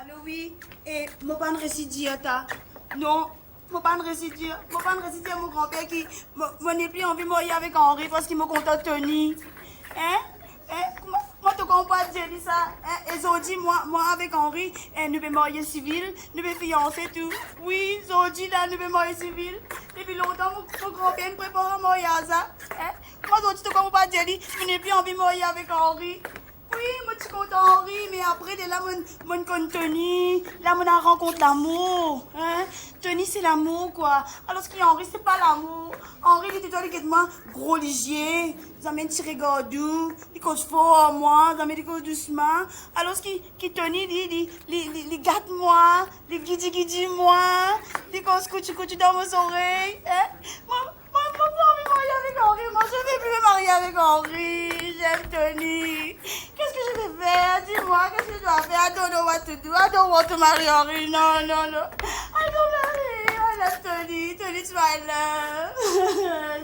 Allô, oui. Et mon pas récidier, non. Mon pas récidier. Mon grand-père qui n'est plus envie de mourir avec Henri parce qu'il me contente Tony. Hein? Moi, tu comprends, j'ai dit ça. Hein? Ils ont dit, moi avec Henri, nous pouvons marier civil, nous pouvons fiancer tout. Oui, ils ont dit, là, nous pouvons marier civil. Depuis longtemps, mon grand-père me prépare à mariage. Hein? Moi, tu comprends pas, j'ai dit, je n'ai plus envie de mourir avec Henri. Oui, moi je suis content Henri, mais après de là, mon compte Tony, là, on rencontre l'amour, hein. Tony, c'est l'amour, quoi. Alors que Henri, c'est pas l'amour. Henri, il était tout moi, gros ligier, ils amènent tiré gardou, il cause fort, moi, ils amènent des causes doucement. Alors que Tony, il gâte moi, il guidi moi, il cause coutu dans mes oreilles, hein. Moi, pas envie de marier avec Henri. Moi, je ne vais plus me marier avec Henri. J'aime Tony. Qu'est-ce que je vais faire? Dis-moi, qu'est-ce que je dois faire? I don't know what to do. I don't want to marry Henri. No. I don't marry. I love Tony. Tony's my love.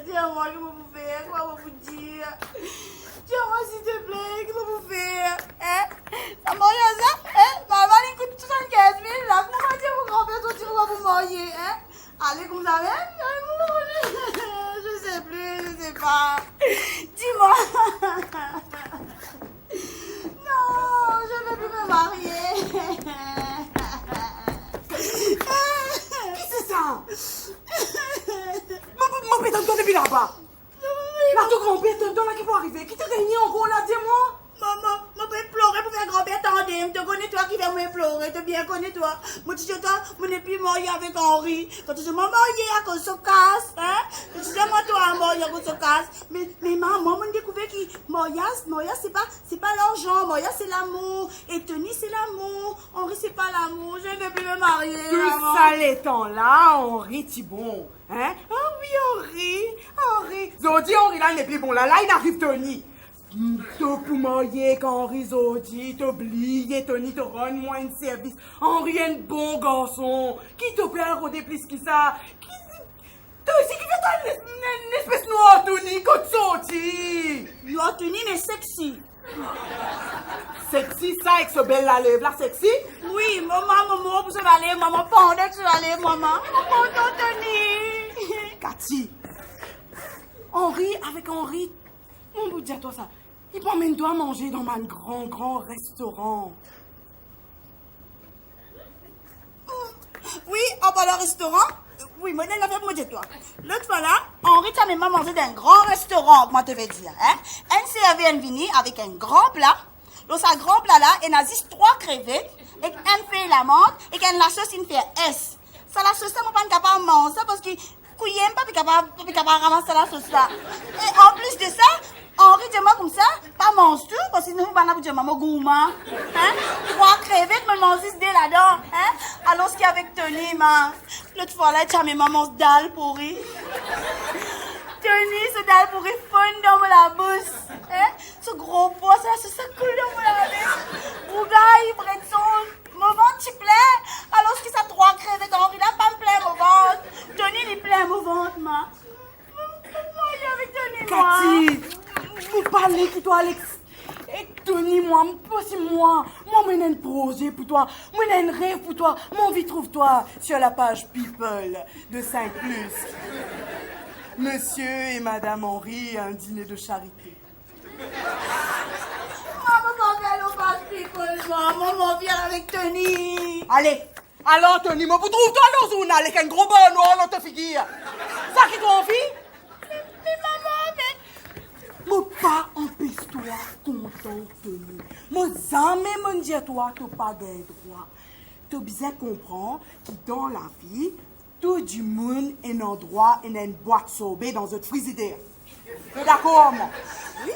Dis-moi, que vous faire? Quoi vous dire? Dis-moi, s'il te plaît, que vous faire? Hein? Ça mariage, hein? Hein? Maman, il coûte 75 000. Là, comment dire mon grand-père, toi, tu vas vous marier, hein? Allez, comme ça, hein? Je sais plus, je sais pas. Dis-moi. Non, je ne veux plus me marier. Qu'est-ce que c'est ça? Mon père t'entend depuis là-bas. Là, ton grand-père t'entend là qui va arriver. Qui t'a gagné en gros là, dis-moi? Maman, mon père pleurer pour faire grand-père tandem. Te connais toi qui va me pleurer, te bien connais toi. Moi tu sais toi, moi n'est plus marié avec Henri. Quand tu m'as marié à cause de ce casse, hein? Tu sais moi toi marié à cause de ce casse. Mais maman, moi découvert que mariage c'est pas l'argent, mariage c'est l'amour. Et Tony c'est l'amour. Henri c'est pas l'amour. Je ne veux plus me marier. Tout ça les temps là, Henri Thibon. Hein? Ah oui, Henri. Zodi, Henri là, il n'est plus bon là. Là, il arrive Tony. T'as pour marier qu'Henri Zodi, t'oublies, Tony te rend moins un service. Henri est un bon garçon. Qui te plaît à rôder plus que ça? Toi aussi qui fait une espèce noire, Tony, quand tu sortis. Noir Tony mais sexy. Sexy ça avec ce bel la lèvre là, sexy? Oui, maman, pour se aller, maman, pendant que je aller, maman. Maman, Tony. Cathy. Avec Henri, mon bout dire toi ça. Il m'emmène-toi manger dans un grand restaurant. Oui, on va au restaurant. Oui, moi, je l'avais pour dire toi. L'autre fois là, Henri t'a même mangé dans un grand restaurant, moi, te vais dire. Hein? Un servait un vini avec un grand plat. Dans ce grand plat là, il y a juste 3 crevettes, et un fait la menthe, et qu'un la sauce, il fait S. Ça, la sauce, moi, pas capable de manger parce que, couillem, pas capable de ramasser la sauce là. Et en plus de ça, Henri dit moi comme ça, pas mange tout, parce que nous, on va dire maman gourmand. Hein? 3 crevettes, me mange dès là-dedans. Hein? Alors, ce qu'il y a avec Tony, l'autre fois là, tu as mes mamans dalle pourrie. Tony, ce dalle pourrie fond dans la bouche. Hein? Ce gros poids, ça coule dans la bouche. Bougaille, bretson, mon ventre, tu plais. Alors, ce qui ça 3 crevettes, Henri là, pas me plaît mon ventre. Tony, il plaît mon ventre, ma. Moi, il est avec Tony, moi. Cathy, vous parlez qui toi, Alex? Et Tony, moi, j'ai un projet pour toi, moi, j'ai un rêve pour toi. Mon vie, trouve-toi sur la page People de 5+. Monsieur et Madame Henri, un dîner de charité. Maman, viens avec Tony. Allez, alors Tony, moi, vous trouve-toi dans une avec un gros bon noir dans ta figure. Ça qui t'a envie? Mais maman, mais... Moi, pas empêche-toi, content, Tony. Moi, jamais me dire toi, t'as pas de droit. Tu bien comprendre que dans la vie, tout du monde est un endroit et une boîte sauvée dans une frigidaire. Tu es d'accord, moi? Oui.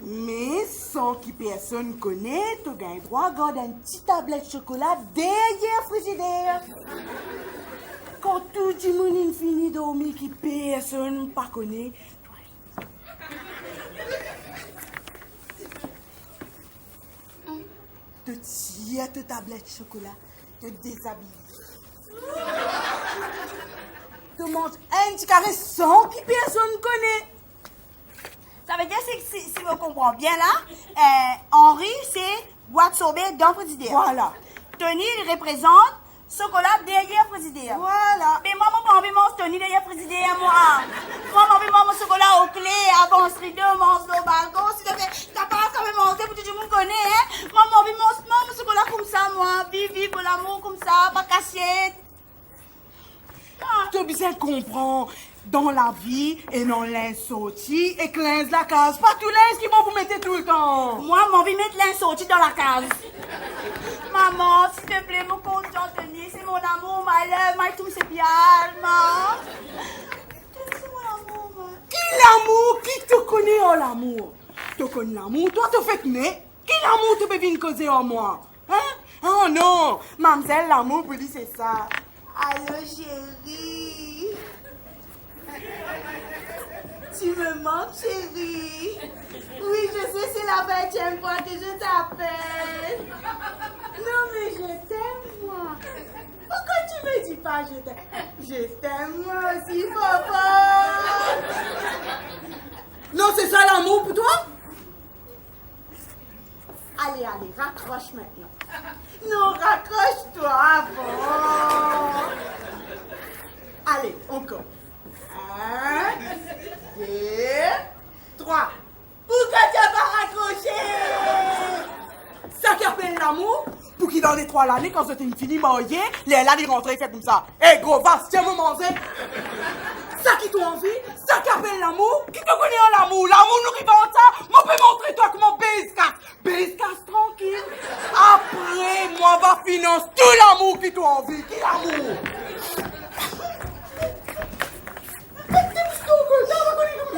Mais sans que personne connaisse, tu as le droit de garder une petite tablette de chocolat derrière la frigidaire. Quand tout le monde est fini de dormir, que personne ne connaît, te tire ta tablette de chocolat, te déshabille. Tu manges un petit carré sans que personne ne connaît. Ça veut dire que si je comprends bien là, Henri, c'est boîte sorbet dans le frigidaire. Voilà. Tony, il représente chocolat derrière le frigidaire. Voilà. Mais moi, je n'ai pas envie de manger Tony derrière le frigidaire, moi. Moi, j'ai envie de manger mon chocolat au clé, avant ce rideau, mange au balcon. Si tu n'as pas quand même mangé pour que tout le monde connaît, hein. Moi, j'ai envie de manger mon chocolat comme ça, moi. Vive l'amour comme ça, pas cachette. Tu as besoin de comprendre. Dans la vie, et non linge sorti, et que linge la case. Pas tout linge qui vont vous mettre tout le temps. Moi, j'ai envie de mettre l'insorti sorti dans la case. Maman, s'il te plaît, mon content, Tony, c'est mon amour, my love, my tout, c'est bien, maman. C'est mon amour, moi. Qui l'amour? Qui te connaît en l'amour? Tu connais l'amour? Toi, tu fais né? Qui l'amour tu peux venir causer en moi? Hein? Oh non! Mademoiselle, l'amour, pour dire c'est ça. Allô, chérie. Tu me manques, chérie. Oui, je sais, c'est la 20e fois que je t'appelle. Non, mais je t'aime, moi. Pourquoi tu me dis pas je t'aime? Je t'aime, moi aussi, papa. Non, c'est ça l'amour pour toi? Allez, raccroche maintenant. Non, raccroche-toi avant. Allez, encore. 1, 2, 3. Pourquoi tu n'as pas raccroché? Ça qui appelle l'amour, pour qu'il dans les 3 l'année, quand c'était une fille mariée, les là, ils rentraient, ils fait comme ça. Hé, gros, va, tiens, mon manger. Ça qui t'a envie, ça qui appelle l'amour, qui te connaît en l'amour. L'amour nous rive en ça, moi, peux montrer toi comment baisse-casse. Baisse-casse tranquille. Après, moi, va financer tout l'amour qui t'a envie. Qui l'amour?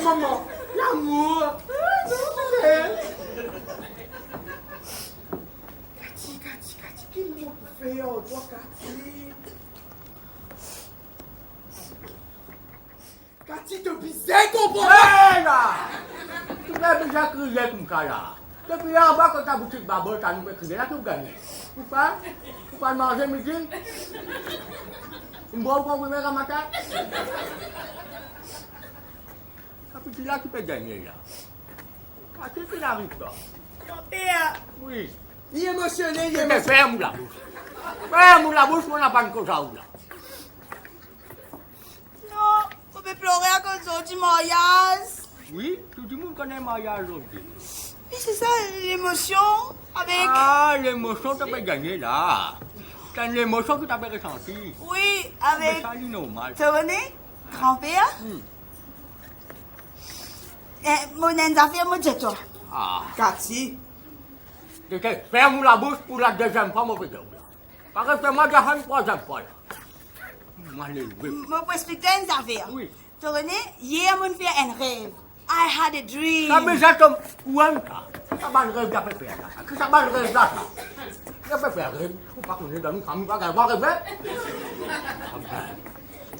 Maman, l'amour. Cathy, qu'est-ce que tu fais, toi, Cathy? Cathy, te bizarre, comprends? Hé là! Tu as déjà crié comme ça là. Depuis en bas, quand ta boutique babole, tu nous fait crier là, tu gagnes. Pourquoi? Pourquoi manger midi? Une bonne comprimée le matin? Puis là, tu peux gagner là. Qu'est-ce qu'il arrive toi? Grand-père, Oui. Il est émotionné, il est Mais émotionné. ferme la bouche. Ferme la bouche, on n'a pas de cause à où là. non, on peut pleurer à cause du mariage. Oui, tout le monde connaît le mariage aujourd'hui. Oui, c'est ça, l'émotion avec... Ah, l'émotion, tu peux gagner là. C'est l'émotion que tu as ressentie. Oui, Mais avec... ça, c'est normal. Tu connais, grand-père? Mon affaire, moi, dis-toi. Ah. Cathy, Ferme la bouche pour la deuxième fois, mon petit. Parce que moi, j'ai fait une troisième fois. Je peux expliquer une affaire. Oui. Tu connais, hier, mon fait un rêve. I had a dream. Ça me jette comme où est ça? Ça va le rêve, j'ai fait ça. Que ça va le rêve là, ça? J'ai fait un rêve. Faut pas qu'on est dans une famille, pas qu'elle va rêver.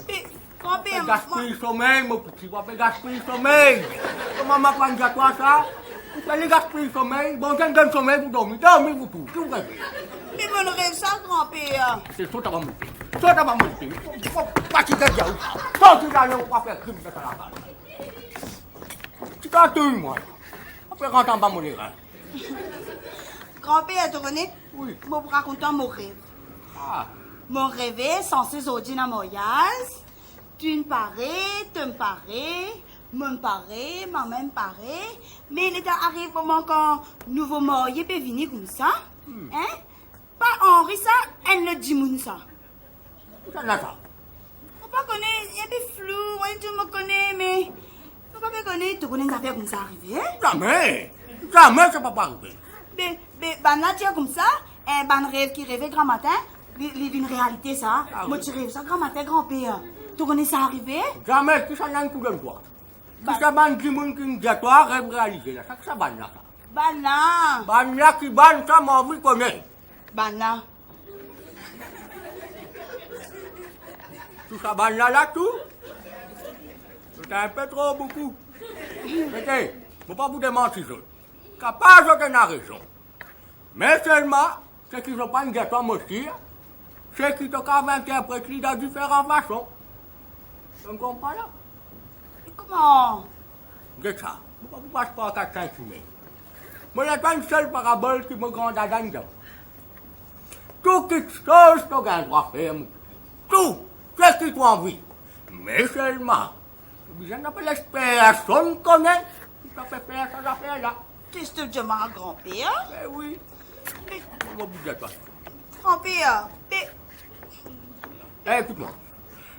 Mais, grand-père, moi... Gaspille le sommeil, mon petit. On fait gaspiller le sommeil. Comment m'a pas dit à toi ça? Vous allez gaspiller le sommeil. Bon, j'ai un sommeil, vous dormez. Dormez, vous tout. Que vous rêvez? Mais mon rêve, ça, grand-père. C'est ça, tu vas monter. Ça, tu vas monter. Faut pas que tu te dises. Quand tu vas aller au faire crime, ça la balle. Tu t'as tenu, moi. Après, rentrer en bas, mon erreur. Grand-père, tu connais? Oui. Je vais vous raconter mon rêve. Ah. Mon rêve est censé sortir dans mon mariage. Tu me parais, tu me parais, me parais, ma même parais. Mais il est arrivé pour moi quand nouveau marié peut venir comme ça. Hein? Pas Henri ça, elle le dit moun ça. Ça n'a pas. On pas connaître, il est un peu flou, moi tu me connais, mais... On pas connaître, tu connais une affaire comme ça arrivé, hein? Jamais. Jamais, ça ne peut pas arriver. Mais, là, tu es comme ça, un ban rêve qui rêvait grand matin, il une réalité ça. Ah Moi, oui. tu rêves ça grand matin, grand-père. Tu connais ça arrivé? Jamais, que ça n'a un coup de toi. Que ça ban qui moun qui me dit à toi, rêve réalisé là. Ça que ça ban là. Ban là. Ban là qui ban, ça m'a envie de connaître. Ban là. Tout ça ban là, tout. C'est un peu trop beaucoup. Écoutez, je ne vais pas vous démentir ça. Capable de la raison. Mais seulement, ce qui ne sont pas une gâteau à mentir, c'est qu'ils ont interprété dans différentes façons. Tu me comprends là? Et comment? C'est ça. Je ne vous passe pas à 4-5 semaines. Moi, il y a une seule parabole qui me grande à gagne. Tout quelque chose, tu as le droit de faire. Tout, ce qui t'as envie. Mais seulement, je n'ai pas personne connaît qui t'a fait faire ces affaires-là. Qu'est-ce que tu dis, ma grand-père? Eh oui. Mais, Je m'oblige à toi. grand-père, mais... Eh, écoute-moi.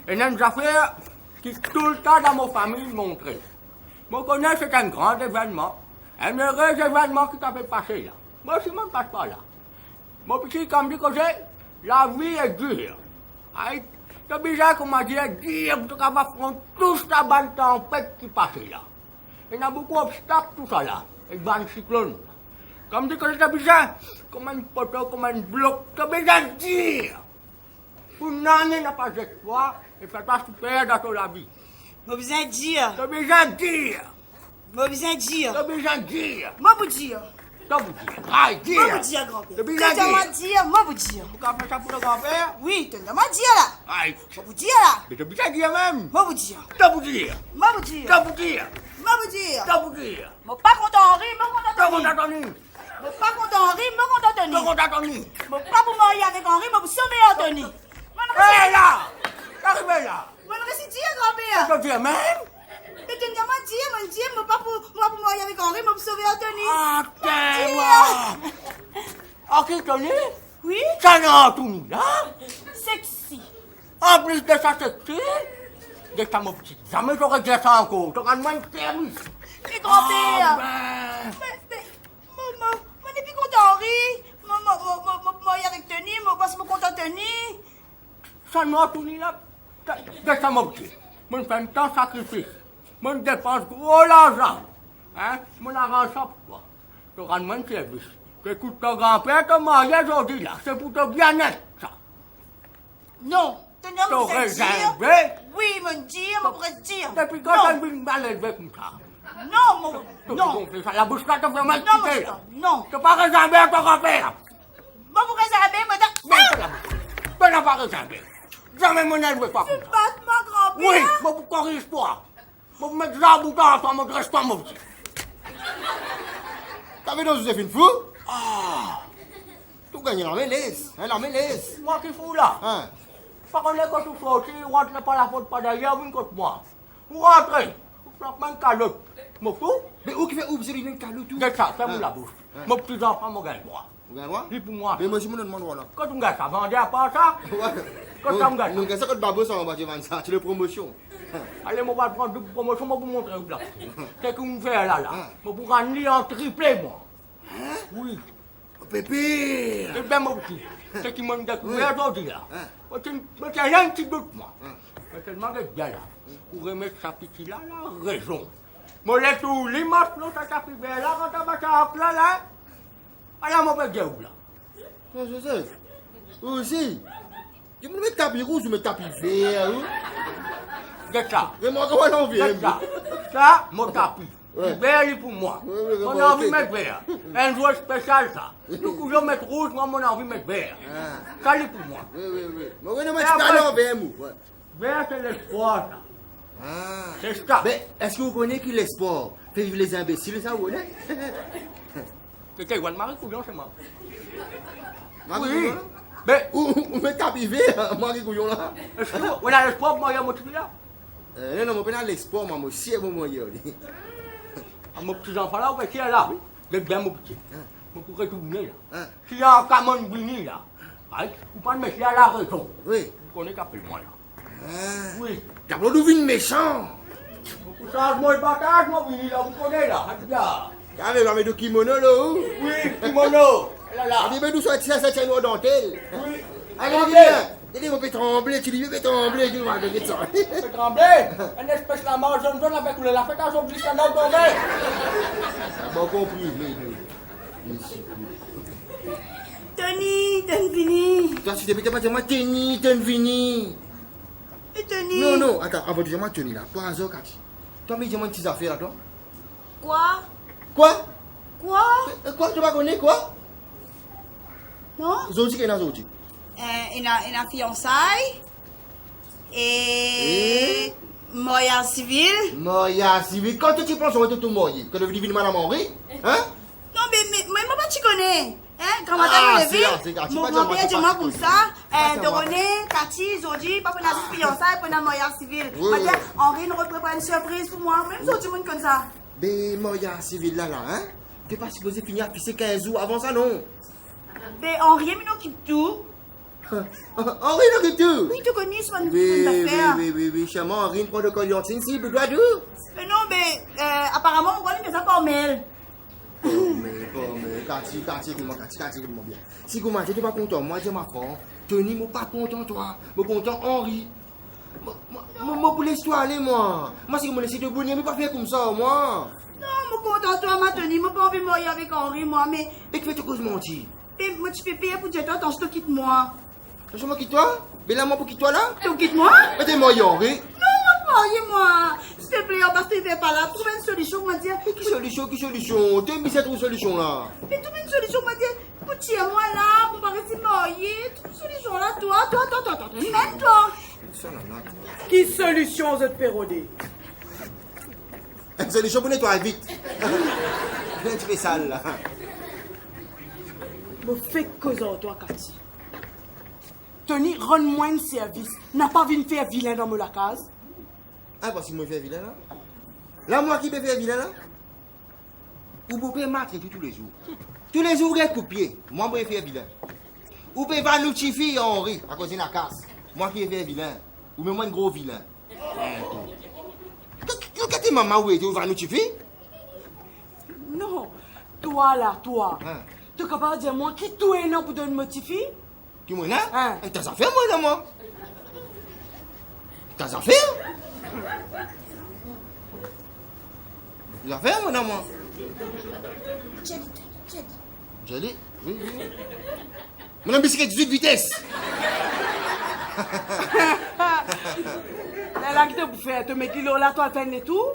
Il y a une affaire qui tout le temps dans ma famille montrée. Je connais, c'est un grand événement. Un heureux événement qui t'a fait passer là. Moi aussi, je ne passe pas là. Mon petit, comme dit que j'ai, la vie est dure. C'est bizarre qu'on m'a dit, dire, tu vas prendre tout ce bonne tempête qui passe là. Il y a beaucoup d'obstacles, tout ça là. Et un cyclone. Comme dit que c'est bizarre, comme un poteau, comme un bloc, c'est bizarre de dire. Pour n'année n'a pas d'espoir, et ça va se perdre dans la vie. Moi, besoin de dire. C'est bizarre de dire. Moi, besoin de dire. C'est bizarre de dire. Moi, vous dire. C'est vous dire. Aïe, dire. Moi, vous dire, grand-père. C'est bizarre de Moi, dire. dire. Moi, vous dire. Vous avez fait ça pour le grand-père? Oui, tu moi dire là. Aïe. Moi, vous dire là. Mais c'est bizarre de dire même. Moi, vous dire. C'est vous dire. Moi, vous dire. C'est vous dire. Moi, vous dire. C'est vous dire. Moi, pas content Henri, moi, C'est content vous Tony. attendez. Moi, pas content Henri, moi, content C'est Tony. vous attendez. Moi, pas pour marier avec Henri, moi, pour sauver Anthony. Moi, Hé là. Arrivez là. moi, je dire, grand-père. C'est vous dire même. Mais tu me dis, moi, pas pour marier avec Henri, moi, pour sauver Anthony. Ah, t'es moi. Ok, Tony. Oui? Ça n'a tout là. Sexy. En plus de ça, c'est qui? De ça, mon petit. Jamais j'aurais dit ça encore. Tu auras moins de service. Mais grand-père. Ah, Mais, moi, depuis qu'on t'a Henri, moi, marier avec Tony, moi, parce que moi, content Tony. ça n'a tout là. De ça, mon petit. Moi, je fais un temps sacrifice. Moi, je dépense gros l'argent. Hein? Moi, arrange ça pour toi. Tu auras moins de service. Écoute, ton grand-père te marié aujourd'hui là. C'est pour te bien-être, ça. Non. Tony, moi, vous T'aurais dire. jamais. Oui, me dire, moi, pourrais dire. Depuis quand t'as une mal élevée comme ça? Non, moi, non. Donc, ça, la bouche là te fait mal Non, quitter, là. non. Tu pas réservé à ton grand-père. Moi, vous réservez, madame. Mais c'est la bouche. Tu n'as pas réservé. Jamais mon élevé pas. Tu battes ma grand-père. Oui, moi, vous corrige-toi. Moi, vous mettez ça à bout dans toi, moi, je reste pas mon petit. T'as vu dans Joséphine Fou? Ah! Tout gagné dans mes laisses. Hein, dans mes laisses. Moi qui fous là. Hein? Pas qu'on est quand tu sortis, vous rentrez pas la faute pas derrière, vous contre moi. Vous rentrez. Vous faites même calotte. Mon fou? Mais où qui fait où? C'est une calou tout. C'est ça, ferme Hein? la bouche. Hein? Mon petit enfant, mon gars, droit. Vous gagné moi? Dis pour moi. Mais moi, je me demande voilà. Quand tu me gâtes ça, vendez à part ça? Quand ça me gâte. Donc, ça, quand Babo, ça, on va dire ça. C'est la promotion. Allez, moi, je vais prendre deux promotions, moi, pour montrer où là. C'est que vous faites là, là. Moi, pour gagner en triplé, moi. Oui. Pépé! C'est bien mon petit. C'est qui m'a découvert aujourd'hui là. Mais c'est rien qui doute moi. Mais tellement que bien là. Pour remettre sa petite là, la raison. Moi, les tous les matchs, non, ça t'a fait bien là, quand t'as battu à là, là. Alors, moi, je vais dire où là. Non, je sais. Aussi. Je me mets tapis rouge, je me tapis vert. C'est ça. Mais moi, comment on vient? C'est ça. Ça, mon tapis. Ouais. Vert, il est pour moi. Ouais, ouais, On ouais, a envie de ok. mettre vert. Un joueur spécial, ça. Du coup, je vais mettre rouge, moi, on a envie de mettre vert. Ça, il est pour moi. Oui, oui, oui. Mais oui, mais tu parles en vert, moi. Vert, c'est l'espoir, ça. Ah. C'est ça. Mais est-ce que vous connaissez qui les sports fait vivre les imbéciles, ça, vous connaissez? C'était Juan Marie Couillon, c'est moi. Marie Oui. Couillon, là? Mais, Ou me tapis vert, Marie Couillon, là? est-ce qu'on a l'espoir pour moi, il y a mon petit là? Non, non, je ne l'espoir, mais je suis bon, moi. À mon petit enfant là, qui est là, j'ai bien mon petit. Je pourrais tout venir là. Hein? S'il y a un camion vini là, vous pouvez me mettre à la raison. Oui. Vous connaissez qu'appelle moi là. Ah. Oui. D'abord, nous vîmes méchants. Vous savez, moi, le partage, moi, vini là, vous connaissez là. Avec de kimono, là, où? Oui, kimono. Là, là. On dit, nous sommes ça tient nos dentelles. Oui. Allez, Trembler. dis, on peut trembler, tu dis, on peut trembler, tu vas dire ça. C'est trembler. Une espèce de mort jaune jaune avec la fête à son glisse dans le tombé. Bon compris, mais. Tony, fini. Toi, si tu n'es pas dire, moi, Tony, Vini. Et Tony. Non, non, attends, avant de dire, moi, Tony, là, pas un jour, Cathy. Toi, mais dis-moi une petite affaire, là, toi. Quoi? Quoi? Quoi? Tu vas connaître quoi? Non? Zodi, qu'est-ce que Zodi? Il a fiançailles. Et... Moyen civil. Moya civil, quand tu penses, on va tout mourir. Quand tu veux venir madame Henri, hein? Non, mais moi, tu connais. Hein, quand madame Ah, me levé, c'est grave, mon pas dire moi, grand-père, c'est je pas m'en comme si ça. Pas De savoir. René, Cathy, Zodi, pas pour la fiançailles, pour la mariage civil. Oui, Madame, oui. Henri nous prépare une surprise pour moi. Même Zodi, monde comme ça. Mais mariage civil là, hein? T'es pas supposé finir à pisser 15 jours avant ça, non? Mais Henri, mais nous quitte tout. Henri, non, que tout! Oui, tu connais, c'est pas une Oui, affaire. oui, chez moi, Henri, prend de coriandre, si, il doit tout. Mais non, mais apparemment, on voit que ça par mail. Mais, Cathy, dis-moi bien. Si vous m'avez pas content, moi, je m'apprends. Tony, moi, pas content, toi. Moi, content, Henri. Moi, pour l'histoire, allez, moi. Moi, si vous me laissez de bonheur, mais pas faire comme ça, moi. Non, moi, content, toi, ma tenue. Moi, pas envie de mourir avec Henri, moi, mais. Mais que fais-tu cause mentir? Mais moi, tu fais payer pour dire, attends, je te quitte, moi. Je me quitte toi? Mais là, moi, pour quitter toi, là? Tu quittes, moi? Mais t'es moi, Henri. Non, moi. S'il te plaît, parce que tu ne fais pas là. Trouve une solution, moi, dire. Mais qui solution? T'es mis cette solution, là? Mais trouve une solution, moi, dire. Pour tirer moi là, pour pas rester marié. Trouve une solution là, toi. Même toi. Qui solution, vous pérodé? Une solution pour nettoyer vite. Un petit peu sale, là. Me fais cause en toi, Cathy. Tony, rends-moi un service. N'a pas vu me faire vilain dans la case. Ah, parce que moi, je fais vilain, là? Là, moi, qui peux faire vilain, là? Ou vous pouvez m'attraper tous les jours. Tous les jours, vous êtes coupé. Moi, je peux faire vilain. Ou pouvez pas nous chiffrer, Henri, à cause de la casse. Moi, qui peux faire vilain. Ou même moi, un gros vilain. Quand t'es maman, où est-ce que vous allez nous chiffrer? Non. Toi, là, toi. Hein? Tu es capable de dire moi qui tout est non pour donner motiver? Qui moi, là? Hein? T'as ça fait, moi, là, moi? T'as ça fait? T'as fait, moi, là, moi? Jelly? Oui. Mon ami, bicyclette 18 vitesses. Là, qui te pour faire? Tu mets kilo là, toi, faire et tout?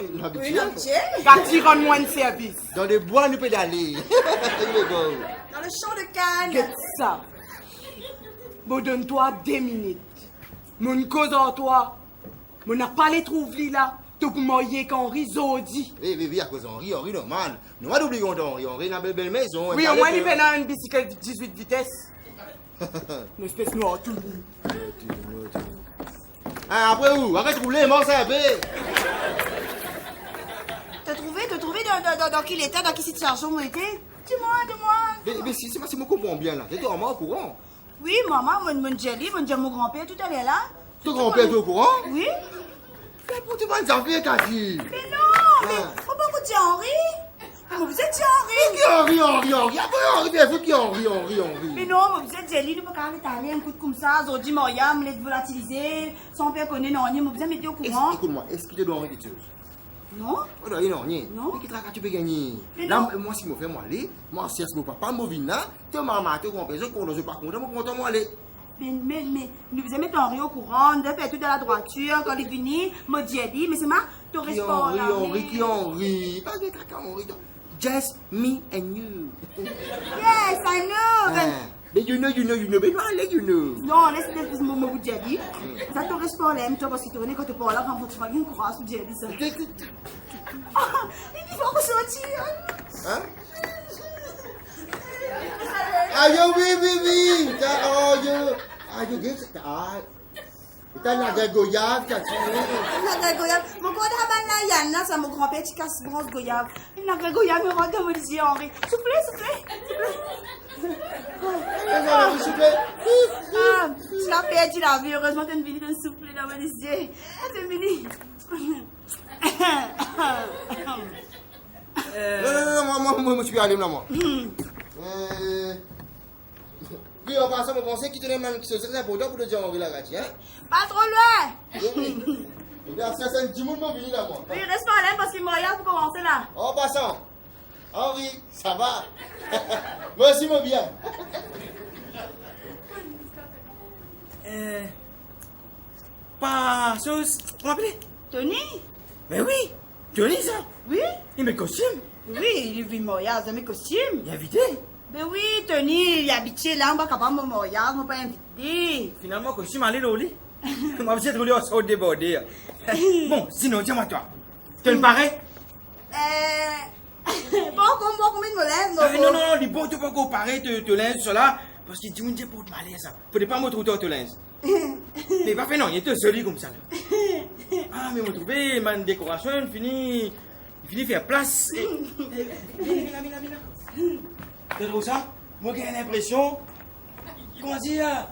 Une Oui, habitude. non, Michel. Cathy, rends-moi un service. Dans les bois, nous pédaler. Dans le champ de canne. Qu'est-ce ça? Bon, donne-toi 2 minutes. Mon cause en toi. Mon n'a pas les trouver là. Tu peux marier qu'Henri Zodi. Oui, à cause d'Henri, normal. Nous, on va oublier Henri dans une belle maison. Oui, au moins, il fait dans une bicyclette 18 vitesses. Une espèce noire, tout. Ah, après où? Arrête de rouler, moi, ça, bé. T'as trouvé dans quel état, dans quelle situation on était? Dis-moi. Mais si c'est pas si je comprends bien, là. T'es vraiment au courant. Oui, maman, mon jelly, mon grand-père, tout à l'heure là. Ton grand-père, t'es au courant? Oui. Mais pour tu vas nous enlever, Cathy. Mais non, mais Ah. faut pas vous dire Henri. Vous êtes dit Henri. Qui Henri? Après Henri, bien sûr, qui Henri? Mais non, vous êtes jelly, nous ne pouvons pas aller un coup de comme ça. Aujourd'hui, Mariam, les volatiliser. Son père connaît, non, vous vous mettez au courant. Écoute-moi, est-ce qu'il te doit Henri quelque chose? Non? Oh non, non, rien. Non. Mais qui traque, tu peux gagner. Mais Là, non. moi, si je me fais moi aller, moi, si mon papa, mon vin, te maman, te grand-père, je ne pas content, moi, content, moi, aller. Mais nous vous mettez Henri au courant, de faire tout dans la droiture, quand il est venu, me jelly, mais c'est ma, tu Qui restes Henri? Pas de traque Henri. Just me and you. Yes, I know. Mais you know, mais non, allez, you know. Non, laisse moi vous jelly. Ça te reste pas l'aime, toi, parce que tu connais quand tu parles là, quand tu vas une courage sur jelly, ça. Il faut ressortir. Hein? Ayo, oui. Ayo, guys, Ita naga goyave, Cathy. Naga goyave. Mon grand haban là, Yann, c'est mon grand-père qui casse grosse goyave. Naga goyave, me rend comme dit Henri. S'il vous plaît. S'il vous plaît. Ah, tu l'as perdu la vie. Heureusement, tu es venu te souffler dans mon yeux. Tu es venu. Non, moi, je suis allé là, moi. Oui, en passant, je pensais qu'il tenait même qui se serait important pour le dire Henri Lagati, hein? Pas trop loin. Oui. C'est un petit monde qui venu là, moi. Oui, reste pas là parce qu'il m'a rien pour commencer là. En passant, Henri, ça va? Moi aussi, mon bien. Pas chose. Vous m'appelez? Tony? Mais oui, Tony ça. Oui? Il met costume. Oui, il vit mariage dans mes costumes. Il est invité. Ben oui, Tony, il est habitué là, on va capable de mariage, on va pas inviter. Finalement, costume allé au lit. Moi, vous êtes roulé au sol débordé. Bon, sinon, dis-moi toi. Tu me parais? Bon, comme oui, me lève, Non, non, non, il bon, tu peux comparer te linge, cela, parce qu'il dit, on dit, pour te malaise, ça. Faudrait pas me trouver te linge. Mais pas fait, non, il était solide comme ça, là. Ah, mais me trouver, ma décoration, il finit faire place. Viens là. Tu trouves ça? Moi, j'ai l'impression, comment dire,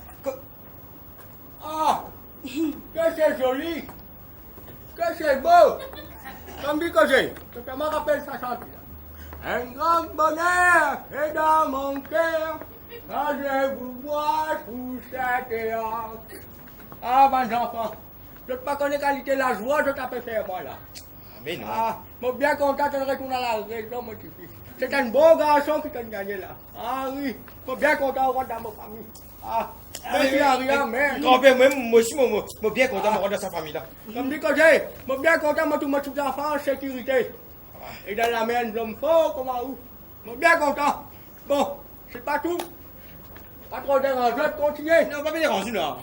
Ah, que c'est joli, que c'est beau. Comme dit que c'est, ça me rappelle sa chanson. Un grand bonheur est dans mon cœur quand je vous vois sous cette terre. Ah, mes enfants, je ne pas connais qualité la joie, je t'appelle moi là. mais non. Ah, je suis bien content de retourner à la raison, mon petit fils. C'est un bon garçon qui t'a gagné là. Ah oui, je suis bien content de rentrer dans ma famille. Ah, merci à rien, mais... Grand-père, moi aussi, moi bien content de me rendre dans sa famille, là. Comme dit que j'ai, je suis bien content de tous mes enfants en sécurité. Et dans la mienne, je me fous comme un ouf. Je suis bien content. Bon, c'est pas tout. Pas trop dérangeant de continuer. Non, pas bien déranger, là.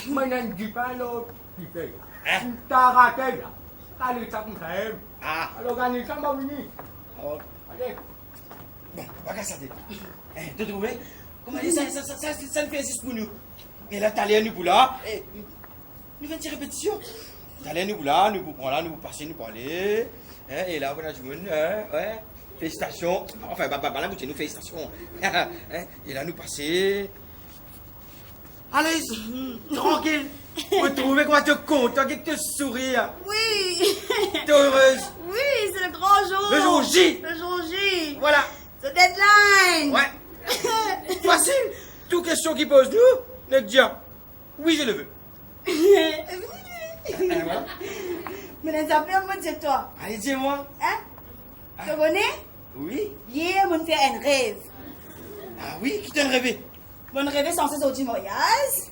Mais il ne dit pas l'autre qui fait. Hein? Tu t'as raté là. Allez, ça me fait. Ah, Alors, gagnez ça, m'a venu. oh. Allez. Bon, regarde ça, tu trouves? Comment dire, ça ne fait juste pour nous. Et là, t'as l'air nous pour là. Nous faisons une répétition. T'as l'air nous pour là, nous pour prendre là, nous pour passer, nous pour aller. Et là, voilà, je me dis, ouais, félicitations. Enfin, bah, là, vous nous félicitations. Et là, nous passer. Allez, tranquille. Vous trouvez quoi, t'es content, que te sourire. Oui. T'es heureuse. Oui, c'est le grand jour. Le jour J. Le jour J. Voilà. The deadline. Ouais. Facile. Toute question qui pose nous, ne dire oui, je le veux. Voilà. Mais les affaires, moi, c'est toi. Allez, dis-moi. Hein? Tu connais? Oui. Hier, on fait un rêve. Ah oui, qui t'a rêvé? Mon rêve est censé sortir mariage.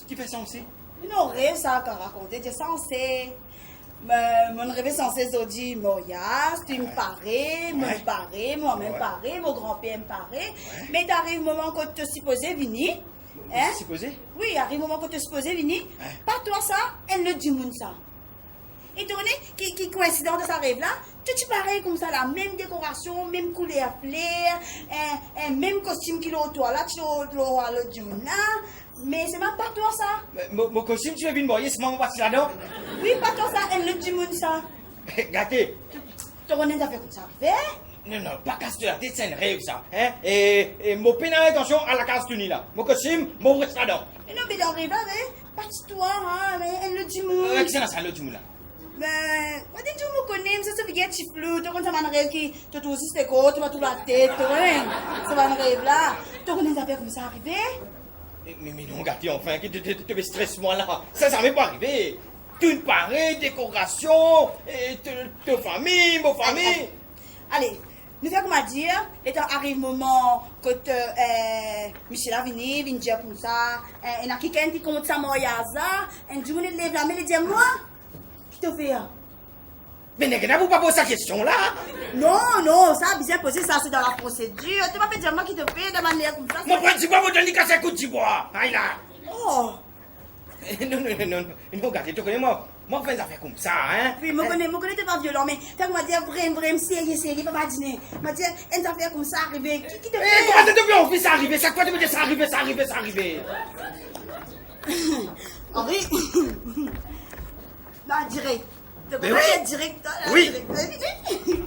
Qui fait ça aussi? Non, rêve, ça, qu'à raconter, tu es censé. Mon rêve est censé sortir mariage, tu me parais, me parais, moi-même parais, mon grand-père me parais. Mais t'arrives le moment que tu es supposé venir. Hein? Supposé? Oui, arrive le moment que tu es supposé venir. Pas toi ça, elle le dit moun ça. Et tu connais, qui coïncident de sa rêve là, tu pareil comme ça, la même décoration, même couleur fleur, même costume qu'il a au toit là, tu l'auras le dit moun là. Mais c'est même pas toi ça. Mon costume, tu veux venir marier, c'est maman parti là-dedans? Oui, pas toi ça, elle le dit moun ça. Gâté. Tu connais des affaires comme ça, fait? Non, pas casse la tête, c'est un rêve ça. Hein? Et mon pénal, attention à la casse tenue là. Mon costume, mon reste là-dedans. Mais non, mais dans le rêve là, pas toi, hein, mais elle le dit moun. Qu'est-ce que c'est le dit là? Ben, moi, dès que tu me connais, ça se fait un petit flou. Tu connais, ça va un rêve qui te trouve aussi, c'est quoi, tu vas tout la tête, tu connais. Ça va un rêve là. Tu connais des affaires comme ça arriver? Mais non, gâté, enfin, que tu me stresses moi là. Ça m'est pas arrivé. Toute pareille, décoration, et ta famille, mon famille. Allez, nous faisons comment dire, et quand arrive le moment que Michel a venu dire comme ça, et il y a quelqu'un qui compte ça, moi, et du coup, il lève la main et dit, moi, qui te fait? Mais n'est-ce pas poser cette question là? Non, ça a bien posé, ça c'est dans la procédure. Tu vas pas dire moi qui te fait de manière comme ça. Mon point de bois, vous donnez qu'à ce coup de bois. Aïe là. Oh! Non, gâté, tu connais moi. Moi, je fais des affaires comme ça, hein? Oui, je connais, t'es pas violent, mais t'as qu'on dire vraiment, sérieux, pas dîner. Je dire, une affaire comme ça arrivé, qui te fait? Eh, comment t'es bien envie ça arriver? Ça quoi, tu me dis ça arriver? Henri! Là, direct. Mais oui. Direct. Oui.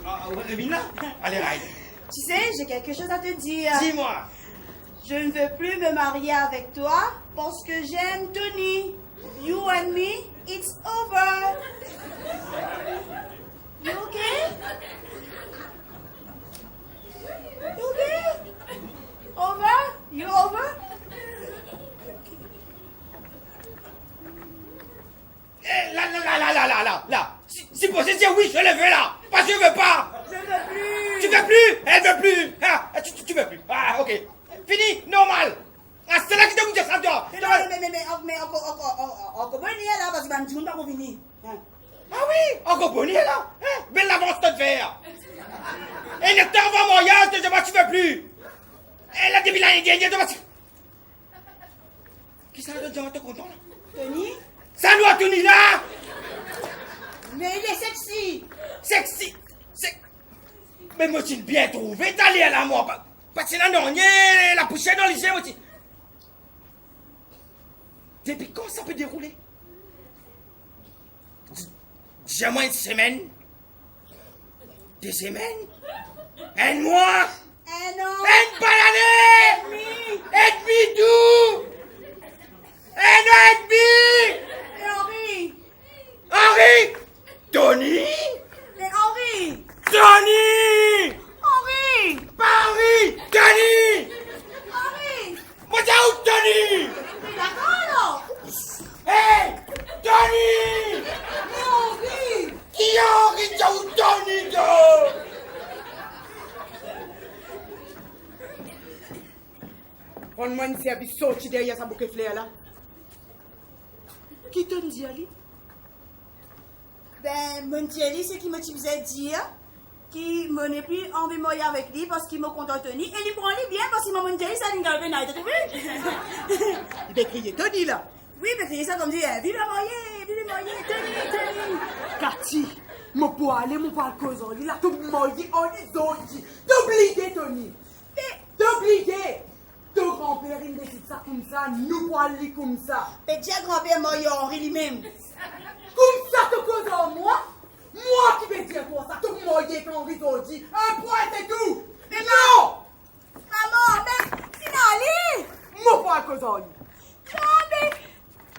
Ah, ouais, Vina. Allez, aïe. Tu sais, j'ai quelque chose à te dire. Dis-moi. Je ne veux plus me marier avec toi parce que j'aime Tony. You and me, it's over. You okay? You okay? Over? You over? Là. Si possible, dire oui, je le veux là. Parce que je veux pas. Je veux plus. Tu veux plus? Elle veut plus. Ah, tu veux plus. Ah, ok. Fini, normal. Ah, c'est là que tu me dis ça, toi. Mais encore bon, il est là parce que je ne vais pas revenir. Ah oui, encore bon, il est là. Mais l'avance de faire. Et le temps va moyen, tu veux plus. Et la débile l'année dernière, tu vas. Qui ça, le gens, t'es content là? Tony? Ça doit Tony là. Mais il est sexy. Sexy. Mais moi, tu bien trouvé, t'allais à la mort. Parce que là, non, la poussière dans les yeux, moi, depuis quand ça peut dérouler? Dis-moi une semaine? 2 semaines? 1 mois? 1 an. 1 pas l'année? Et demi tout? 1 an et demi? Mais Henri! Henri? Tony? Mais Henri! Tony! Henri! Pas Henri! Tony! Henri! Moi, t'as où Tony? Mais d'accord, Hey! Tony! mais Henri! Qui est Henri? T'as où Tony, toi? Prends-moi une service sorti derrière sa bouquet flair là. Qui te dit, Ali? Ben, mon Thierry, c'est qui me faisait dire qu'il me n'est plus envie de mourir avec lui parce qu'il me content Tony et il prend lui bien parce qu'il m'a mon Thierry, ça n'a pas été trouvé. Il va crier Tony là. Oui, mais c'est ça comme dit, vive la moyenne, Tony. Cathy, mon pour aller, mon pas cause en lui là, tout moyen en lui zodi. T'oublier Tony. T'oublier. Ton grand-père il décide ça comme ça, nous pour aller comme ça. Mais déjà grand-père mort Henri lui-même. Comme ça, tu causes en moi? Moi qui vais dire toi ça, tout moyen quand on dit. Un point, c'est tout. Mais non! Maman, mais finale! Mon pas cause en lui. Non, mais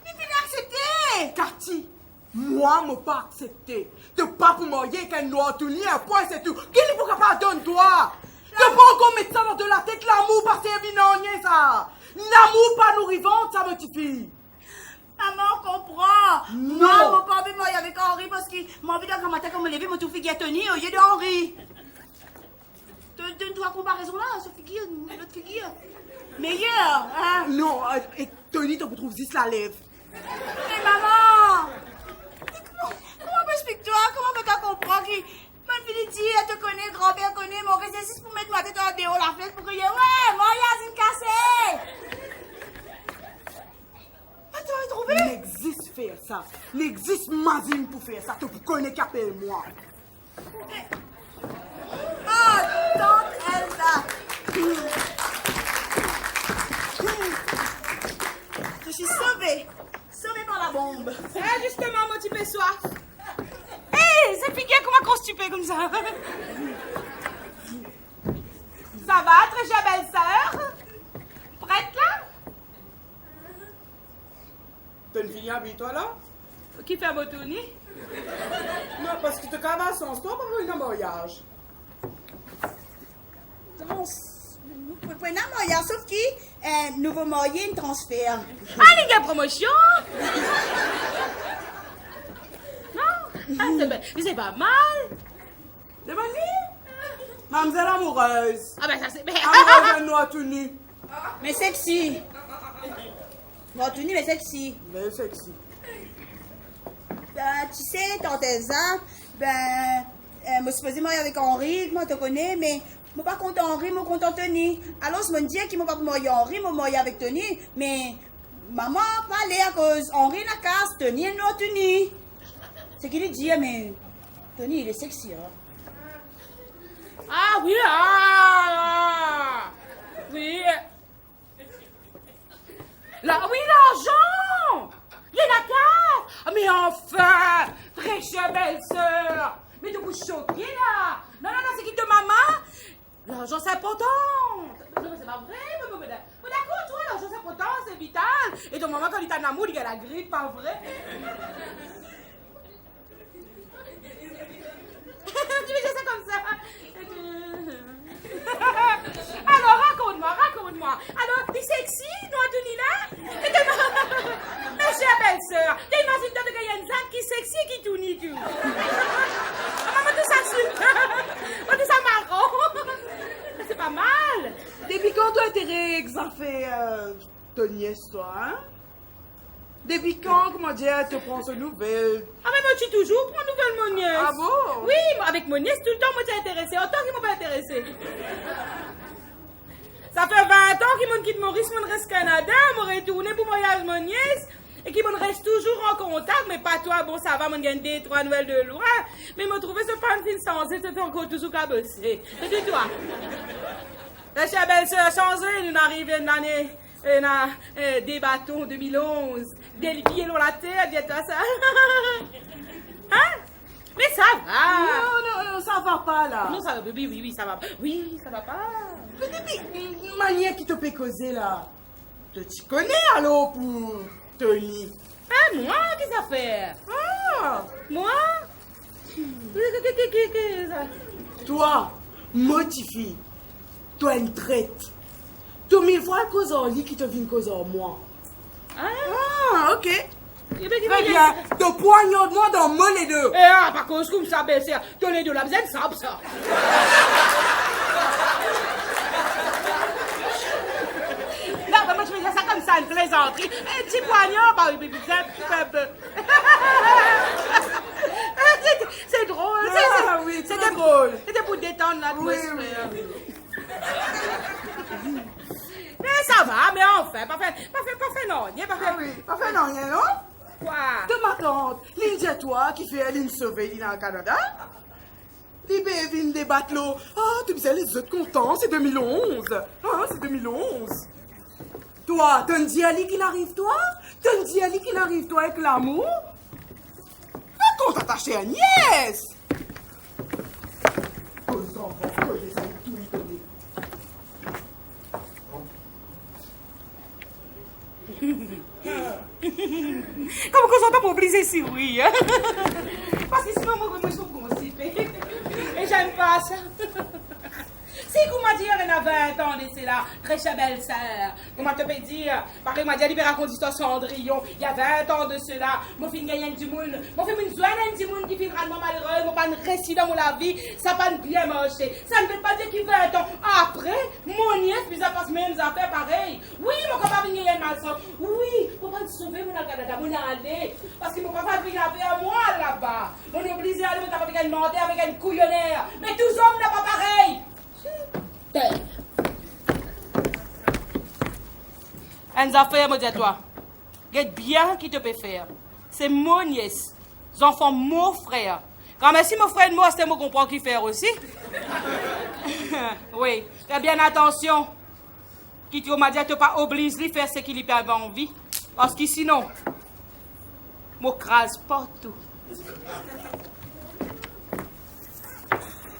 il finit accepté. Cathy, moi, je pas accepté. Tu pas pour moyen qu'un noir tout ni un point, c'est tout. Qui n'est pas capable de donner toi? Tu pas encore mettre ça dans la tête, l'amour pas servi non rien ça. L'amour pas nous rivante, ça me suffit. Maman comprend. Non. Moi, je pas envie de mourir avec Henri parce qu'il m'a envie de matin comme me lever, me tout figure Tony au lieu de Henri. Donne-toi comparaison là, ce figure, l'autre figure. Meilleur, hein? Non, et Tony, tu trouves juste la lèvre. Mais maman! Comment m'expliques-toi? Comment peux-tu comprendre que mon fille dit, elle te connaît, grand-père connaît, mon exercice pour mettre ma tête en dehors la fête pour crier, ouais, moi, il y a une cassée! Ah, tu vas trouver? Il existe faire ça. Il existe mazine pour faire ça. Tu connais qu'appelle moi. Ah, tante Elsa! Je suis sauvée! Sauvée par la bombe! Ah, justement, mon petit peu soif. Hé, cette fille comment constipée comme ça? Ça va, très chère belle-sœur? Prête là? T'as une fille habille-toi là? Qui fait un beau tourner? Non, parce que tu caves sans stop pour un mariage. Pour un mariage, sauf qui nouveau marié, une transfert. Ah, les gars, promotion! Non? Ah, c'est pas mal! C'est bonne Mademoiselle amoureuse. Ah, ben ça c'est. Amoureuse de noir tout nu. Mais sexy. Bon, tout nu, mais sexy. Mais sexy. Ben, tu sais, tante Elsa, ben, je me suis posé marier avec Henri, moi, je te connais, mais je ne suis pas content Henri, je suis content Tony. Alors, je me dis qu'il ne m'a pas marié Henri, je marié avec Tony, mais maman parlait à cause Henri la casse, Tony est non Tony. C'est qu'il lui dit, mais Tony, il est sexy, hein. Ah oui, ah! Oui. Là, oui, l'argent! Il y a la carte! Ah, mais enfin! Très chère belle-sœur! Mais de vous choquer, là! Non, c'est qui de maman? L'argent, c'est important! Non, mais c'est pas vrai! Mais d'accord, toi, l'argent, c'est important, c'est vital! Et ton maman, quand il est en amour, il a la grippe, pas vrai? Tu veux dire ça comme ça? Alors, raconte-moi. Alors, t'es sexy, toi, Tony, là? Ma chère belle-sœur, t'imagines toi de gagner une femme qui est sexy et qui tourne tout. Maman, tout ça super. Tout ça marrant. C'est pas mal. Depuis quand toi t'es exafé ton nièce, toi, hein? Depuis quand, comment dire, tu prends ce nouvelle? Ah, mais moi, tu toujours prends nouvelle mon nièce. Ah bon? Oui, moi, avec mon nièce, tout le temps, moi, t'es intéressée. Autant qu'ils m'ont pas intéressée. Ça fait 20 ans qu'ils m'ont quitté Maurice, mon reste Canada, m'ont retourné pour mariage mon nièce. et qui me reste toujours en contact, mais pas toi, bon, ça va, me gagne des 3 nouvelles de loin, mais me trouver ce pan fin sensé, c'est encore toujours cabossé. Et dis-toi, la chère belle-sœur changé, nous arrivons une année, des bâtons 2011, des pieds dans la terre, dis-toi ça. Hein? Mais ça va. Non, ça va pas là. Non, ça va, oui, ça va. Oui, ça va pas. Une manière qui te peut causer là. Tu connais alors pour Tony? Ah, moi, qu'est-ce que ça fait? Ah, Moi? Qu'est-ce que ça? toi, motivé. Toi, une traite. Toi, 1000 fois cause en lit qui te vient cause en moi. Ah, ok. Très bien. Te poignarde-moi dans mon les deux. Eh, ah, par contre, comme ça, ben, c'est. Tenez de la besaine, ça. Non, mais moi, je faisais ça comme ça, une plaisanterie. Un petit poignard, bah, c'est drôle. Ah, oui, très drôle. C'était pour détendre l'atmosphère. Oui. Mais ça va, mais enfin, pas fait non, n'y a pas fait. Ah oui, pas fait non, rien, non? Quoi? De ma tante, l'India toi qui fait l'île sauvée dans le Canada. Libé vient débattre l'eau. Ah, tu me sais, les autres contents, c'est 2011. Ah, c'est 2011. Toi, t'as un diali qui n'arrive, toi? T'as un diali qui n'arrive, toi, avec l'amour? Raconte à ta chère nièce. Comme qu'on s'entend pour obliger si oui, hein? Parce que sinon, moi, je suis constipée. Et j'aime pas ça. Si vous m'a dit, il y a 20 ans de cela, très chère belle-sœur, vous m'a te fait dire, parce que m'a dit, elle raconte l'histoire Cendrillon, il y a 20 ans de cela, mon fils gagne du monde, mon fils me soigne du monde qui finit vraiment malheureux, mon pas un récit dans mon la vie, ça pas bien marché. Ça ne veut pas dire qu'il 20 ans après, mon nièce, puis ça passe même affaires pareilles. Oui, mon papa vient gagner mal sang. Oui, mon pas sauver mon Canada, mon aller, parce que mon papa vient affaire à moi là-bas. On est obligé d'aller, mon papa vient demander avec une couillonnaire. Mais tous hommes n'est pas pareil. Un affaire, me dis toi. Regarde bien qui te peut faire. C'est mon nièce. Les enfants, mon frère. Quand même, si mon frère et moi, c'est moi qu'on comprend qui faire aussi. Oui, fais bien attention. Qui tu m'a dit, tu pas obligé de faire ce qu'il lui avait envie. Parce que sinon, moi, crase partout.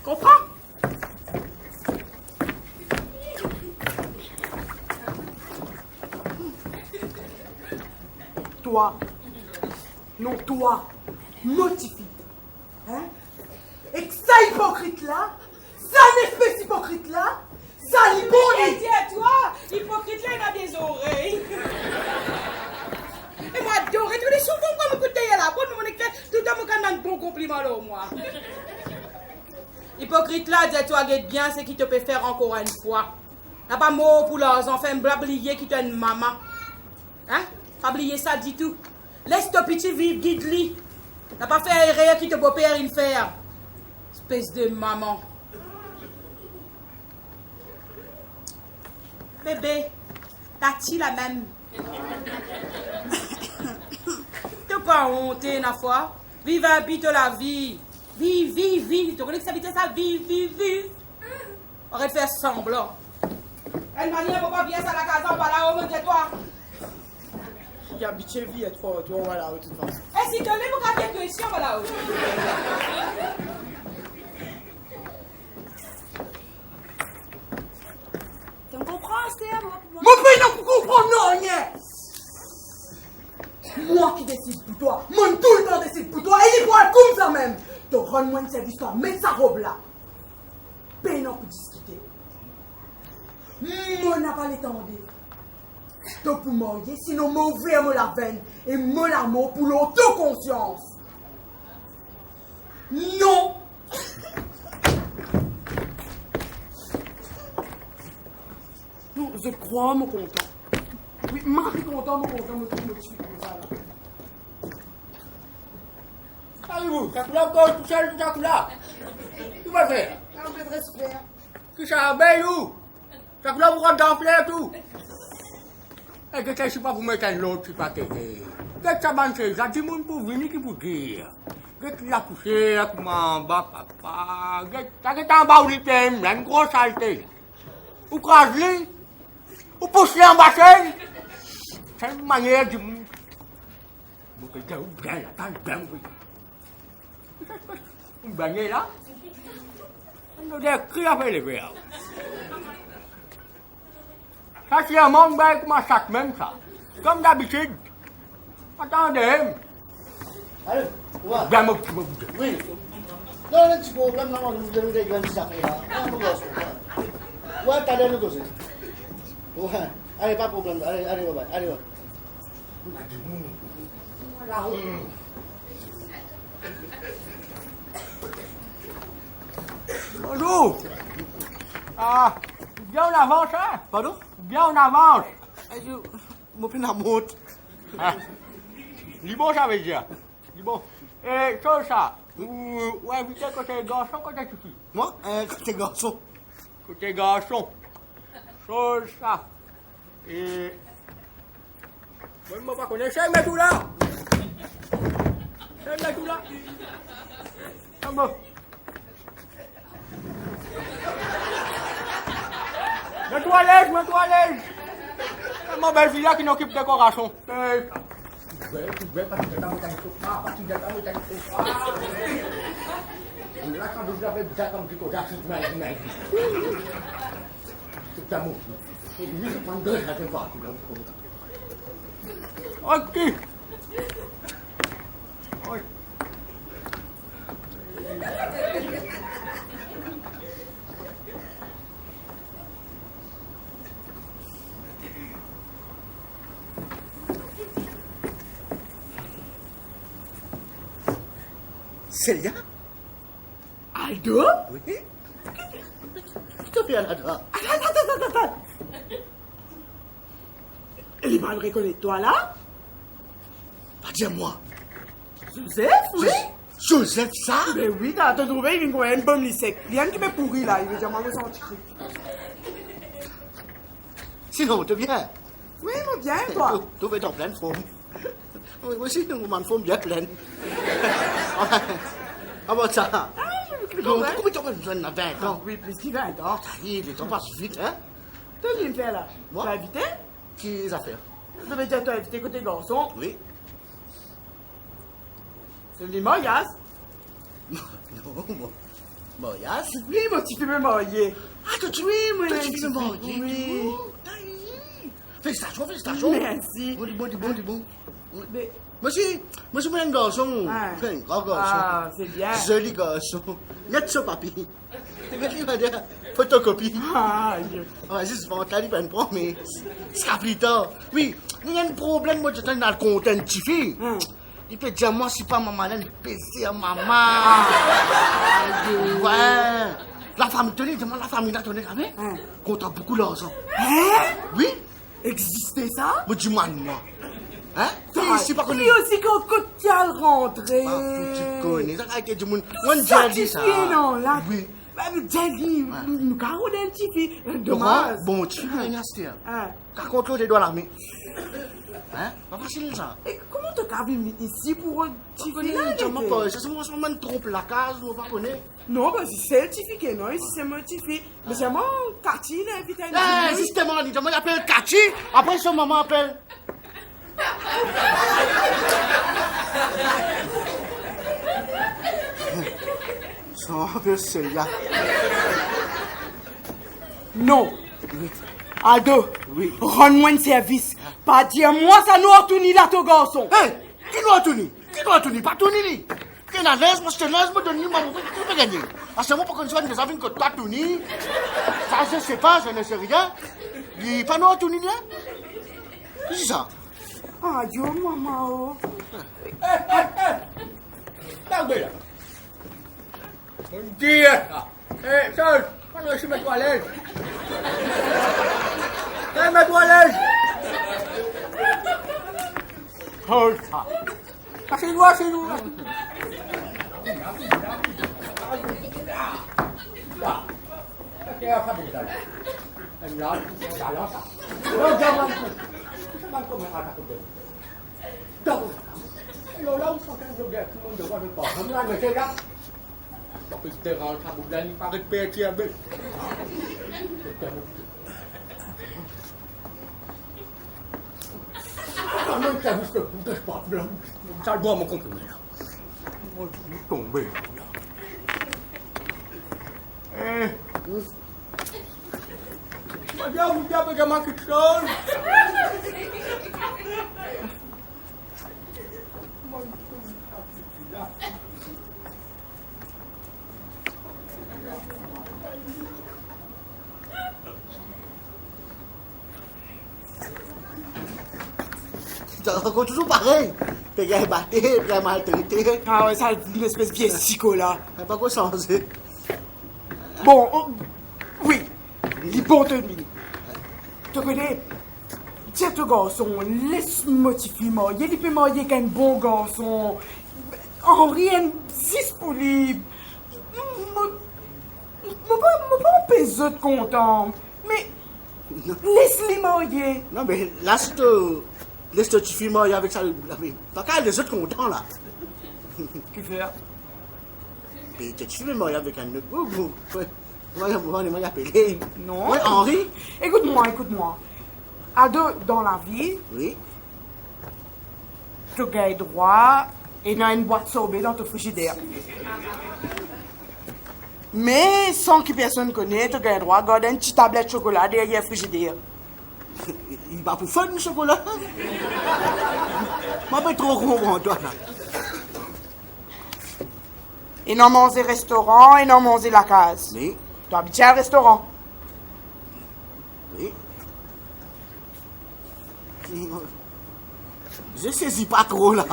Comprends? Toi, non toi, motivé. Hein? Et que ça hypocrite là, ça espèce hypocrite là, ça Et libonne. dis à toi, hypocrite là, il a des oreilles. Et moi, adoré tous les souvenirs comme écoute à la bonne, mon éclat, tout le temps, mon un bon compliment là, moi. Hypocrite là, dis à toi, guette bien, c'est qui te peut faire encore une fois. N'a pas mot pour leurs enfants, blablier qui t'as une maman. Hein? Pas oublier ça du tout. Laisse ton petit vivre, guide-lui. N'a pas fait erreur qui te beau-père il faire. Espèce de maman. Bébé, t'as-tu la même? T'as pas honte, na foi? Vive habite la vie. Vive. Tu connais que ça habite ça? Vive. Arrête de faire semblant. Elle m'a dit, on va bien ça la casa, on va là, on me toi. Il y a habitué vie et toi, voilà, de toute façon. Et si tu n'as pas bien question, voilà. Tu comprends, Stéa? Mon pays n'a pas comprendre, non, rien. Moi qui décide pour toi, moi tout le temps décide pour toi, et il pourra comme ça même. Te rendre moi une service, toi, mets sa robe là. Pays n'a pas discuter. Moi n'a pas l'étendue. Donc pour marier, sinon m'ouvrir la veine et me l'amour pour l'autoconscience. Non. Non, je crois mon content. Oui, Marie content, mon content, me trouve motivé comme ça là. Savez-vous, ça coule encore tout seul, ça coule là. Tu vas faire? Un peu de respect. Que ça abeille où? Ça coule là, vous rentrez dans le tout. Et que je ne suis pas vous mettre un autre, je ne suis pas t'aider. Qu'est-ce que ça va faire? Ça dit mon pour venir qui pour dire. Qu'est-ce qu'il a couché avec maman, papa? Qu'est-ce que en bas où il était? Là, une grosse saleté. Ou crase-le? Ou pousse-le en bas, c'est une manière de... Vous bien là, t'as bien oui. Vous bagnez là? On a des cris avec les verres. Ça, c'est un monde avec ma sac même, ça. Comme d'habitude. Attendez. Allô, ouais. Bien, mon petit bout. Oui. Non, le petit problème, non, nous devons régler cette affaire-là. Ouais, t'as l'air de causer. Ouais. Allez, pas de problème. Allez, bye. Allez, ouais. Bonjour. Ah, bien en avance, hein? Pardon? Bien en avance. Mon père n'a monte. Ah. Dis bon, ça veut dire. Dis bon. Et chose ça. Vous invitez côté garçon, côté fille. Moi, côté garçon. Côté garçon. Chose ça. Et... Moi, je ne pas connaître. C'est mes tout là. C'est mes tout là. C'est bon. Mets-toi à l'aise. C'est ma belle fille là qui n'occupe des coraçons. Tu vais parce que t'as mis un sofa, parce que t'as mis un sofa. Là, quand vous avez déjà comme du côté, c'est mal. C'est un mot. Et lui, je prends deux, ça fait pas. Ok. Oui. Célia? Aldo? Oui. Qu'est-ce que tu fais là-dedans? Attends. Elle est mal reconnaître toi là? Pas dire-moi. Joseph, oui? Joseph, ça? Mais oui, t'as trouvé, il vient une bonne lissec. Il y a un qui m'est pourri là, il veut dire, moi, je sens truc. Sinon, tu viens. Oui, moi bien, toi. Tu veux être en pleine forme. Oui, moi aussi, nous m'en forme bien pleine. Ah bon, ça? Comment tu as besoin de 20 ans? Oui, plus qu'il 20 ans. Ça y est, le temps passe vite, hein? T'as dit me faire là? Moi? Tu as invité? Qui les affaires? Je devais dire, t'as invité côté garçon. Oui. C'est les Moyas. Non, bon, Yas. Oui, mon petit me marié. Ah, tu es, moi, tu es marié. Oui. Félicitations. Merci. Bon. Mais, Moi, je suis un garçon. Ah. Un grand garçon. ah, c'est bien. Joli garçon. Net sur papier. Tu veux dire, madame, photocopie. Ah, Dieu. Ouais, juste pour t'aller pas une prendre, mais ce sera plus tard. Oui, il y a un problème, moi, je suis dans le compte un petit fille. Il peut dire, moi, si pas maman, elle PC à maman. Ouais. La famille tenait, demande la famille là tenait quand même. Compte beaucoup d'argent. Hein? Oui? Existait ça? Mais dis-moi, non. Hein? C'est pas connu. Lui aussi, quand tu as rentré. Ah, tu connais, ça a été du monde. Moi, j'ai dit ça. Non, là. Oui. J'ai dit, nous carreaux d'un petit fille. Dommage. Dommage. Bon, tu veux rien acheter. Hein? Par contre, les doigts l'armée. Hein? Pas facile, ça. Et comment tu as venu ici pour un petit fille là? Je m'en pas. Ça, c'est moi, je trompe la case, je ne pas connaître. Non, bah, c'est le petit fille, non, ici c'est mon petit fille. Mais c'est mon quartier, il a invité Eh, justement, il appelle Cathy. Après, son maman appelle. Ça appelle celle-là. Non. Aldo, oui. Rends-moi un service. Pas dire moi ça nous a tourné là ton garçon. Hé, qui doit tourner? Pas tourner. Qui n'a l'aise, moi je te laisse, moi donner, moi tu peux gagner. À ce moment, pour qu'on soit des avis que toi tourner, ça je sais pas, je ne sais rien. Il n'est pas nous tourner là? Qu'est-ce que c'est ça? Ah, Dieu, maman. Regardez là. Mon Dieu. Eh, Serge, prends-le ici, mets-toi à l'aise. Mets-toi à l'aise. Oh, ça. Passez-moi, c'est nous. Alors là, on s'en cache de guerre, tout le monde devrait me pas. Comme là, mais c'est là. Donc, il te dérange, ça vous donne, il paraît de PTB. Ah, même ça, je ne peux pas blanc. Ça doit me comprimé, là. Moi, je suis tombé, là. Madame, vous avez également quelque chose? Ça raconte toujours pareil. T'es gars batté, t'es maltraité. Ah ouais, ça, une espèce de vieille psycho, là. T'as pas quoi changer. Bon, oui, il bon Tony. Tu connais, tiens ton garçon, laisse-moi te filmer. Il peut marier qu'un bon garçon. Henri est disponible. Moi pas empêcher de content. Mais laisse-les marier. Non, mais là, si tu laisses te filmer avec ça, t'as qu'à les autres contents, là. Que faire? Et tu filmes avec un autre. Moi, il m'a appelé. Non. Oui, Henri. Écoute-moi. À deux, dans la vie, Oui. tu gagnes droit et dans une boîte sorbet dans ton frigidaire. Mais sans que personne connaisse, tu gagnes droit à garder une petite tablette de chocolat derrière le frigidaire. Il va pour faire du chocolat. Moi, pas trop comprendre, toi, là. Et non manger restaurant et non manger la case. Oui. Tu habites à un restaurant. Oui. Je saisis pas trop, là.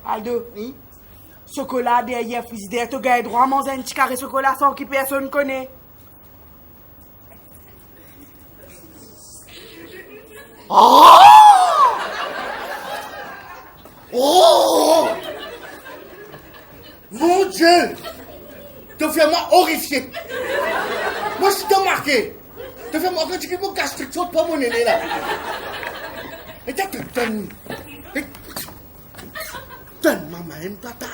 Aldo, Oui. chocolat derrière le frigidaire, tu gagnes droit à manger un petit carré de chocolat sans que personne ne connaisse. Oh! Oh! Mon Dieu! Tu fais moi horrifié. Moi, je suis marqué. Tu fais moi quand tu dis mon gastrique saute pas mon nez là. Et tu te donnes. Donne maman une patate.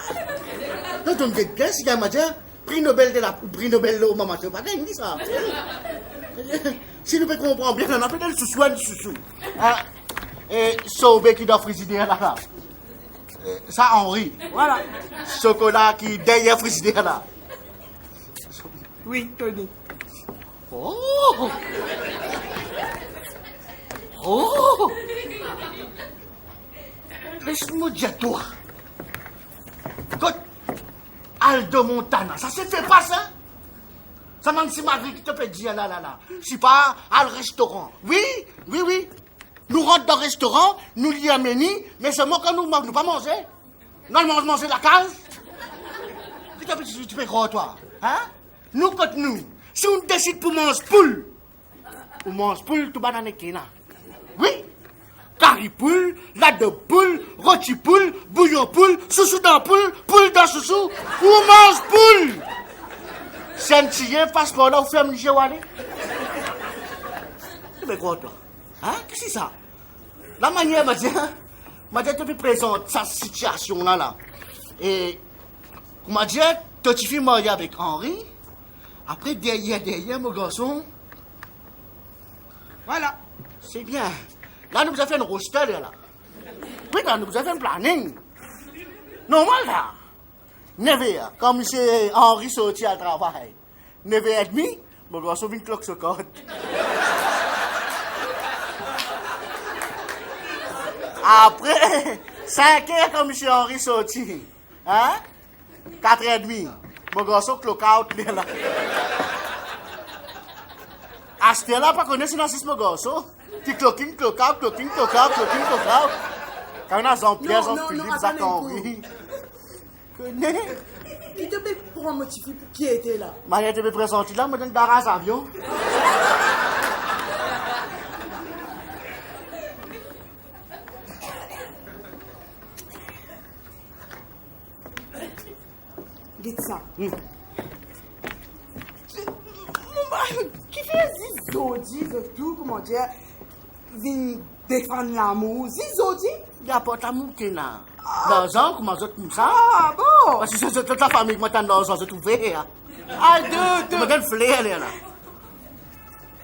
Tu donnes des glaces, il y a ma dire. Prix Nobel de la prix Nobel de maman, c'est pas dingue, dis ça. Si nous pouvons comprendre bien, on a peut-être le sous-sous. Ah, et sauver qui doit frigidaire là. Ça, Henri. Voilà. Chocolat qui derrière frigidaire là. Oui, Tony. Oh! Oh! Laisse-moi dire toi. Écoute, Aldo Montana, ça se fait pas ça? Ça manque si ma vie qui te fait dire là. Je suis pas à le restaurant. Oui. Nous rentrons dans le restaurant, nous lui amenons, mais seulement quand nous ne pas manger. Nous allons manger la case. Tu fais quoi, toi? Hein? Nous, quand nous, si on décide pour manger poule, on mange poule, tout banane kena. Oui? Curry poule, lard de poule, rôti poule, bouillon poule, chouchou dans poule, poule dans chouchou, on mange poule. C'est un petit passeport là, on fait un petit aller. Tu fais quoi, toi? Hein? Qu'est-ce que c'est ça? La manière, m'a dit, tu peux présenter sa situation là. Et, m'a dit, tu fais marier avec Henri. Après, derrière, mon garçon. Voilà. C'est bien. Là, nous avons fait une roster, là. Oui, là, nous avons fait un planning. Normal, là. 9h, comme c'est Henri sorti à travail. 9h30, mon garçon vient cloque ce code. Après, 5h, comme c'est Henri sorti. Hein? 4h30, mon garçon clock out, là. À ce là, pas connaître si c'est mon garçon. Tu clocking, clock out. Quand on a Jean-Pierre, Jean-Philippe, Jacques Henri. Connais? Il te plaît pour un motif qui était là. Maria te présenter là, moi, dans le garage avion. Dites ça. Qui fait Zodi veut tout, comment dire, vient défendre l'amour. Si Zodi? Il y a pas d'amour qui est là. L'argent, comment ça comme ça? Ah bon? Parce que c'est toute la famille qui m'a tant d'argent, c'est tout fait. Ah, Tu me donnes flair, là.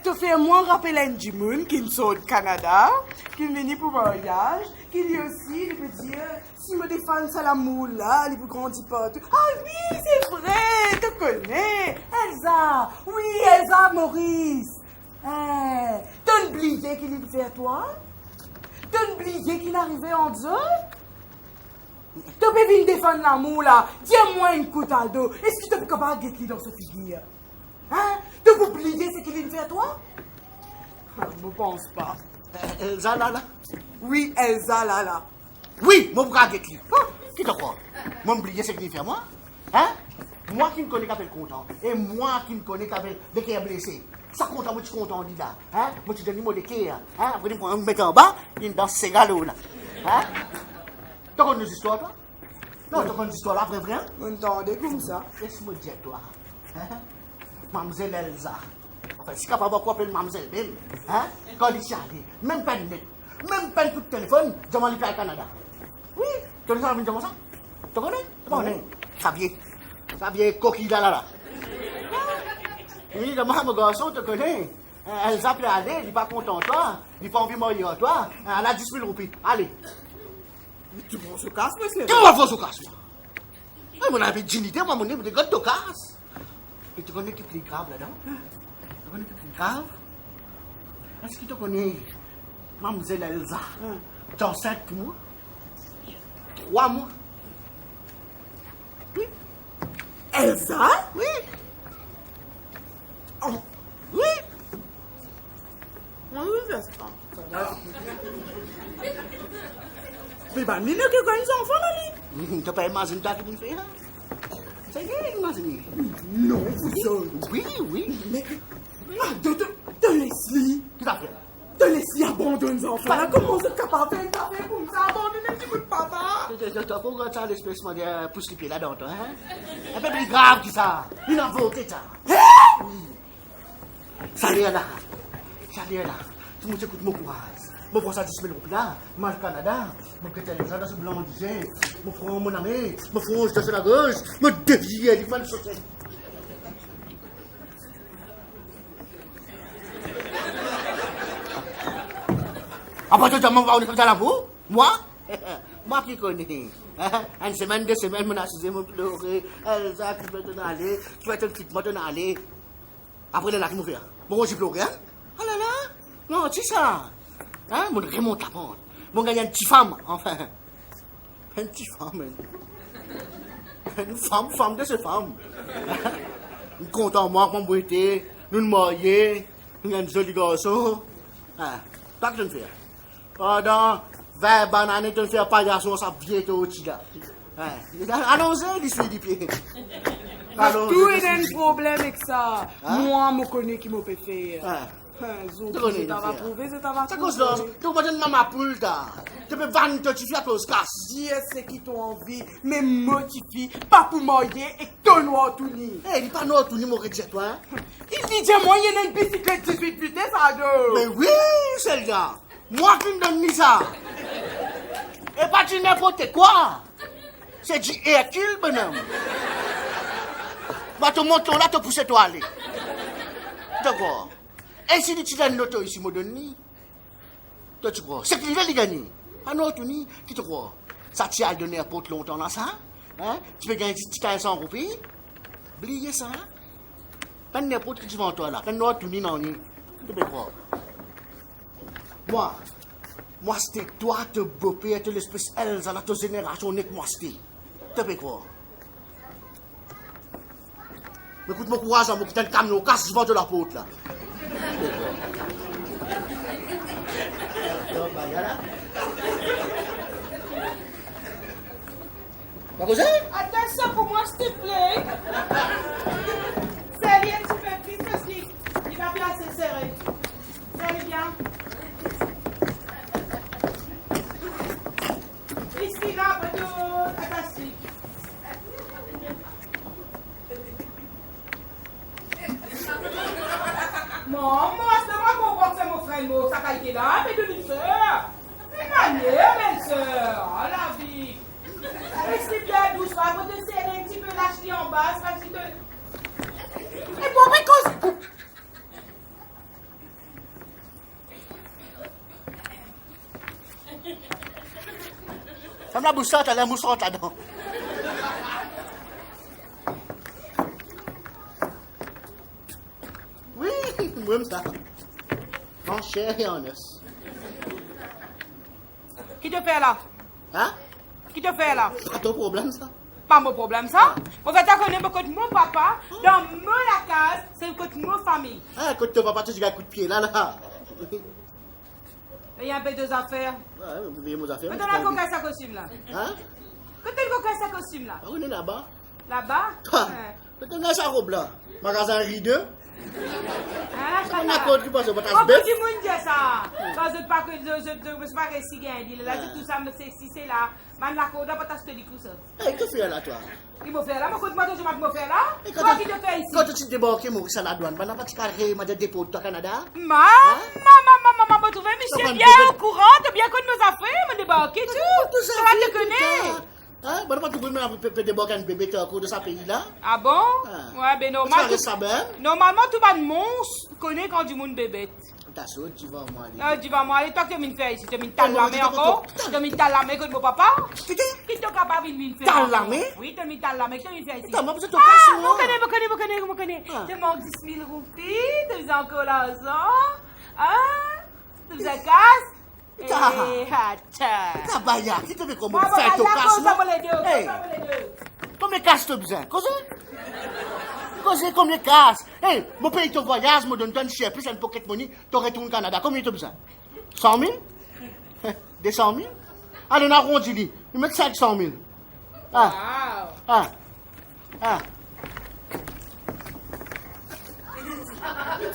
Tu fais moi rappeler un du monde qui sont au Canada, qui est venu pour voyage, qui lui aussi, il peut dire, si me défend ça l'amour là, il peut grandir partout. Ah oui, c'est vrai, tu connais. Elsa, oui, Elsa Maurice. T'as oublié qu'il est vers toi? T'as oublié qu'il arrivait en Dieu? Tu peux venir défendre l'amour là. Dis-moi une coup à dos. Est-ce que tu peux capable de guetter dans ce figure? Hein? Tu peux oublier ce qu'il est vers toi? Je ne pense pas. Elsa, là. Oui, Elsa, là. Oui, mon bras est qui? Qui te croit? Moi, oublier ce qu'il fait moi? Hein? Moi qui me connais qu'appelle content. Et moi qui me connais qu'appelle de qui est blessé. Ça content, moi tu content, dit là. Hein? Moi tu donnes moi de qui? Hein? Après, tu me mets en bas, il dans ces galops là. Hein? Tu connais des histoires, toi? Non, tu connais des histoires là, vrai? Vous entendez comme ça? Laisse-moi dire, toi. Hein? Mademoiselle Elsa. Enfin, si capable de appeler Mademoiselle Belle. Hein? Quand il s'y allait, même pas de net, même pas de coup de téléphone, je m'en ai au Canada. Oui, tu connais ça, comment ça? Tu connais? Tu connais? Xavier Coquille là. Oui, moi, mon garçon, tu connais. Elsa peut aller, il n'est pas content de toi, il n'a pas envie de mourir à toi. Elle a 10 000 roupies. Allez. Tu prends ce casse, monsieur? Tu vas voir ce casse, moi. Mon avis de dignité, moi, mon nez, des gars de casse. Et tu connais qui est plus grave là-dedans? Tu connais qui est plus grave? Est-ce que tu connais Mademoiselle Elsa? Tu es enceinte pour moi? 3 mois. Oui. Elsa? Oui. Oh. Oui. Oui, c'est ça. Mais bah, il n'y a que quand ils enfants, là, Tu peux pas imaginer toi qui me fais là? C'est bien, imaginer. non, vous Oui, oui. mais, de Leslie. Tout à fait. De Leslie abandonne les enfants, là. Comment vous êtes capable de faire comme ça, abandonner un petit peu de papa? Tu comprends ça, l'espèce de pousse les pieds là-dedans, toi, hein? Un peu plus grave que ça. Il en faut que ça. Ça l'est là. Ça l'est là. Tu m'écoutes mon courage. Je prends ça 10 000 roupies là, je vais au Canada, je vais les gens dans ce blanc disait, je prends mon ami, je fonce dans la gauche, je dévie, je vais le sauter. Après tout, on va aller dans la boue? Moi? Moi qui connais. Une semaine, 2 semaines, je suis assisé, je pleurer, Elsa, tu vas t'en aller, tu vas t'en aller. Après, là, qui m'a fait? Bon, j'ai pleuré, hein? Ah là là? Non, c'est ça. Hein? Mon remonte la pente. Mon gars, il y a une petite femme, enfin. Une petite femme, une femme de cette femme. Nous comptons moi, comme vous étiez, nous nous marions, nous avons un joli garçon. Pas que je ne fais. Pendant 20 bananes, tu ne fais pas garçon, ça vient au-dessus là. Allons-y, je suis du pied. Tout est un problème avec ça. Moi, je connais qui m'a fait faire. Tu vas prouver, c'est ta c'est cause là, tu vas donner maman poule là. Tu peux vendre, tu fais à cause casse. Dis ce qui t'ont envie, mais motifie, pas pour marier et ton noir tout ni. Eh, il n'est pas noir tout ni, mon redjet, toi. Il dit, tiens, moi, il y a une bicyclette 18 vitesses à deux. Mais oui, celle-là. Moi qui me donne ni ça. Et pas du n'importe quoi. C'est du Hercule, bonhomme. Va te monter là, te pousser toi aller. D'accord. Et si tu donnes l'auto ici, me donne ni. Toi, tu crois. C'est qu'il va les gagner. Ah non, tu ni. Qui te croit? Ça t'a donné un pot longtemps là, ça? Hein? Tu peux gagner 100 roupies? Oubliez ça. Pas n'importe qui tu vends toi là. Pas non, tu ni non ni. Tu peux croire. Moi, c'était toi, te beau-père, te l'espèce Elsa, la ta génération, n'est que moi, c'était. Tu peux croire. Mais écoute, mon courage, mon putain de camion, casse, je vends de la pote là. Attends ça pour moi, s'il te plaît. Servez un petit peu plus parce qu'il va bien se serrer. Servez bien. Ici, là, de plastique. Non, moi, faire doucement, avant de serrer un petit peu la cheville en bas, c'est parce que... Et bon, mais cause... Ferme la bouche, ça, t'as la mousse rentre là-dedans. Oui, moi, ça. En chair et en os. Qui te fait là? Hein? Qui te fait là? Pas ton problème, ça. Pas mon problème, ça. En fait, tu connais beaucoup de mon papa, dans la case, c'est beaucoup de mon famille. Ah, écoute, ton papa, tu as un coup de pied, là. Il y a un peu deux affaires. Ouais, vous voyez mes affaires. Que tu as coquin sa costume là? Hein? Que tu as coquin sa costume là? Ah, on est là-bas. Là-bas? Toi, que tu as sa robe là. Magasin Rideux. Ah, On a compte qui passe au oh, bâtard bœuf. petit monde dit ça. Parce que pas que je pas réussi gagner. Là, tout ça me c'est si c'est là. Man la code pas t'acheter du coup ça. Eh, que fais là, toi? Il m'a fait là, moi moi je m'a fait là. Et Toi qui te fais ici? quand tu débarques, Maurice à la douane, on n'a pas de carré, m'a dépôt au Canada. Maman, trouvé monsieur Maman, bien au courant, t'as bien connu nos affaires, me débarquer tout. Ça va te connaître. Hein? Bon, on va trouver un débarquer un bébé au cours de ce pays-là. Ah bon? Ouais, ben normal. Normalement, tout le monde connaît quand du monde bébé. T'as sauté, tu vas moi aller. Ah, tu vas moi aller, toi qui as mis faire ici, tu as mis tal la main encore. Tu as mis tal la main comme mon papa. Qui t'es capable de me faire? Tal la main? Oui, tu as mis tal la main, tu as mis faire ici. Attends, moi, vous êtes au Ah, casse, moi. je connais. Tu manques 10 000 roupies, tu faisais encore l'argent. Hein? Tu faisais casse. Et attends. T'as baillard, qui te fait comment Moi, faire ton casse, ça là? va les deux. Hey, Ça va les deux. combien de casse t'as besoin? Combien de casse? Hey, mon pays ton voyage, me donne cher, plus un pocket money, tu retournes au Canada. Combien t'as besoin? 100 000? 200 000? Allez, on arrondit, il met 500 000. Ah.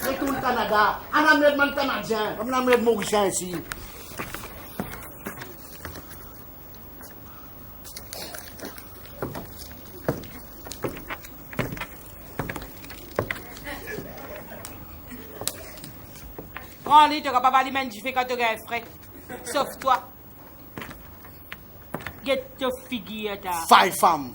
Retourne au Canada. On amène le Canadien. On amène le Mauricien ici. Allez, tu n'auras pas parlé même du fait quand tu as frais. Sauf toi. Get your figure, ta. 5 femmes.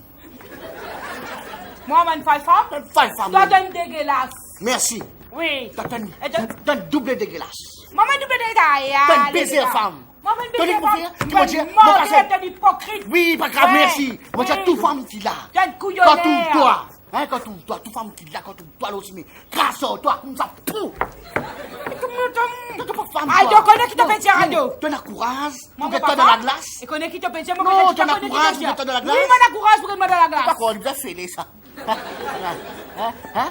Moi, man, 5 femmes? 5 femmes. Toi, donne dégueulasse. Merci. Oui. T'as double dégueulasse. Maman, double dégueulasse. T'as une baiser femme. Maman, T'as baiser une femme. tu m'as dit, T'es hypocrite. oui, pas grave, merci. Moi, j'ai tout femme qui l'a. T'es une couillonnaire. Quand tout toi. Hein, quand tout toi, tout femme qui l'a, quand tout toi, aussi, mais grâce à toi, comme ça, pou. Ah, tu connais qui t'a fait tirer à dos. Tu as courage pour Maman, que tu dans la glace. Et connais qui t'a fait tirer, Non, tu as courage pour que tu dans la glace. Oui, moi, courage pour que tu dans la glace. Pas quoi, on va faire ça. Hein?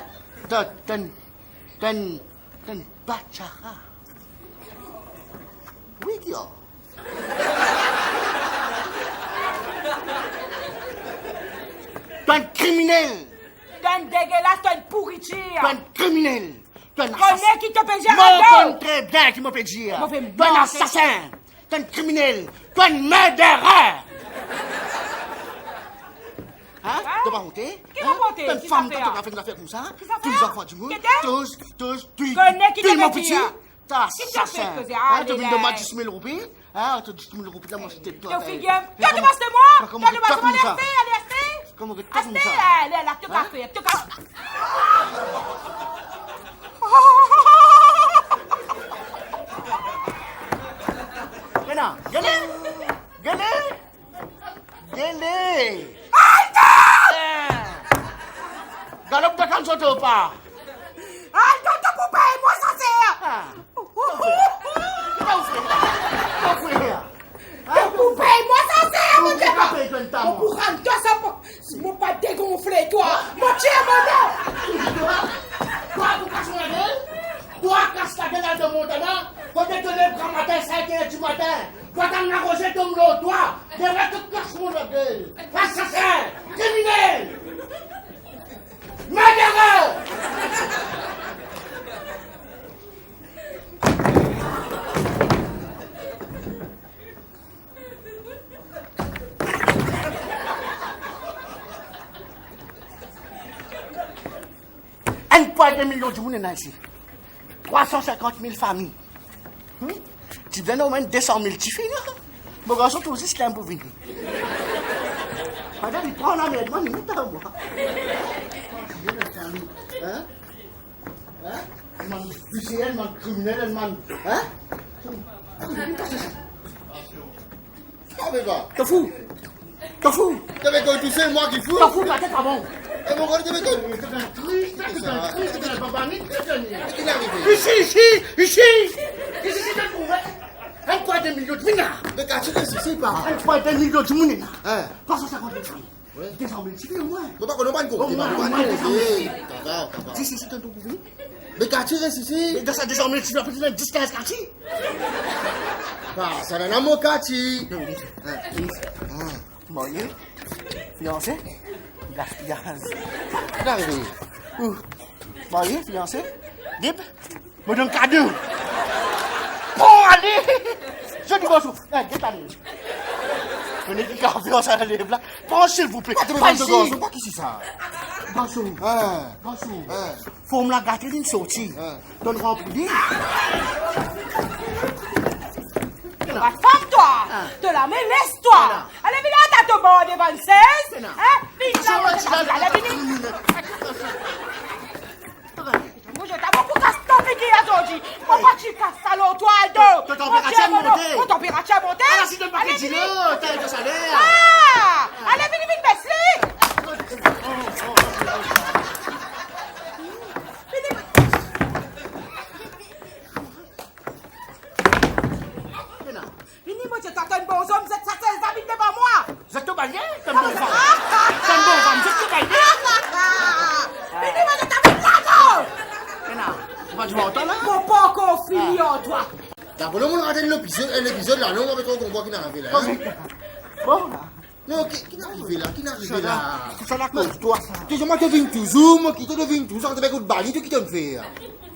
T'as une bachara. Oui, Dieu. T'es un criminel. T'es une dégueulasse, t'es une pourriture. T'es un criminel. T'es un Connais qui t'a fait tirer Moi, à je dos. connais très bien qui m'a fait dire. M'en fait T'es un mal, assassin. T'es un criminel. T'es un murderer. Hein? T'as pas honté? Qui m'a honté? T'es une Qui femme, t'a fait, t'as fait des affaires comme ça? Qui t'a fait? Tous les enfants du monde. Qui était? Tous, Connais qui t'a mon fait petit. dire? T'es Qui t'a assassin. fait causer? Hein? T'as Allez, vu de moi 10 000 roupies? Hein? T'as 10 000 roupies, là, moi, c'était toi. Yo, fille, toi, tu passes de moi? Comment Toi, tu que passes de moi? t'as comme ça? Allez, Comment que t'as comme Acheter, ça? allez, là, tu café, tu café. Maintenant, gueulez! Galope de quand sauter ou pas? Attends, ta poupée, moi, ça sert. Poupée, moi, ça sert, mon Dieu. On pourra toi, ça, moi, pas dégonfler, toi. Mon Dieu, mon nom. Toi, tu casses la gueule? Toi, casse la gueule de Montana? Quand tu te lèves grand matin, 5h du matin, toi, t'as arrosé ton lot, toi, derrière, tu casses mon gueule. Assassin! Criminel! Murderer! Un point de million de monde est ici. 350 000 familles. Tu donnes au moins 200 000 petits filles, là. Mon garçon, tout aussi, c'est un peu venu. Padahal il prend la merde, moi, il met à moi. Hein? Hein? Man vicieux, man criminel, man. Hein? Ah, mais va. T'es fou? T'es fou? Tu veux que tu sais, moi qui fous? T'es fou, la tête à bon. Et mon gars, tu veux que. T'es un triste, t'es un babanique, t'es un Qu'est-ce qui est arrivé? Ici, t'es fou, hein? Un point de million de minards. Mais quand tu restes ici, pas. Un point de million de minards. Hein? 350 000 francs. T'es semblé, tu fais au moins. Mais pas qu'on n'a pas de compte. Si, c'est un tout couvert. Mais quand tu restes ici. Mais dans sa désormais, tu vas peut-être 10-15 quartiers. Ah, ça n'a mon quartier. Marié, fiancé, gaspillage. Qu'est-ce qui est arrivé? Marié, fiancé, dip, me donne cadeau. Bon, allez! Je dis bonjour. Get allez. Venez qui a fiancé à la lèvre là. Prends s'il vous plaît. Pas ici. Pas qui c'est ça? Bonjour. Hein? Bonjour. Hein? Faut me la gâter d'une sortie. Donne-moi un coup d'œil. Femme-toi! De la mais laisse-toi! Allez, viens là, t'as ton bord devant 16! Hein? Viens là, allez, viens! Moi, je t'avoue pour casser ton piqué à Zoji! Pourquoi tu casses ça, l'autre, toi, Aldo? Ton température a monté! Ton température a monté! Alors, si tu donnes pas de kilo, t'as le salaire! Ah! Allez, viens, baisse-les! Vini, moi, je t'attends un bon homme, ça, c'est David devant moi! Vous êtes au balai? T'es un bon femme! T'es un bon femme, vous êtes au balai? Vini, moi, je t'attends là, Moi, tu m'entends là? mon pas encore fini en toi! D'abord, on va rater l'épisode là, non, on va mettre au combat qui n'est arrivé là. Bon, là. Non, qui n'est arrivé là? Qui n'est arrivé là? C'est ça la cause, toi, ça. Tu sais, moi, tu viens toujours, moi, qui te devine toujours, tu fais coup de balle, tu qui te fait?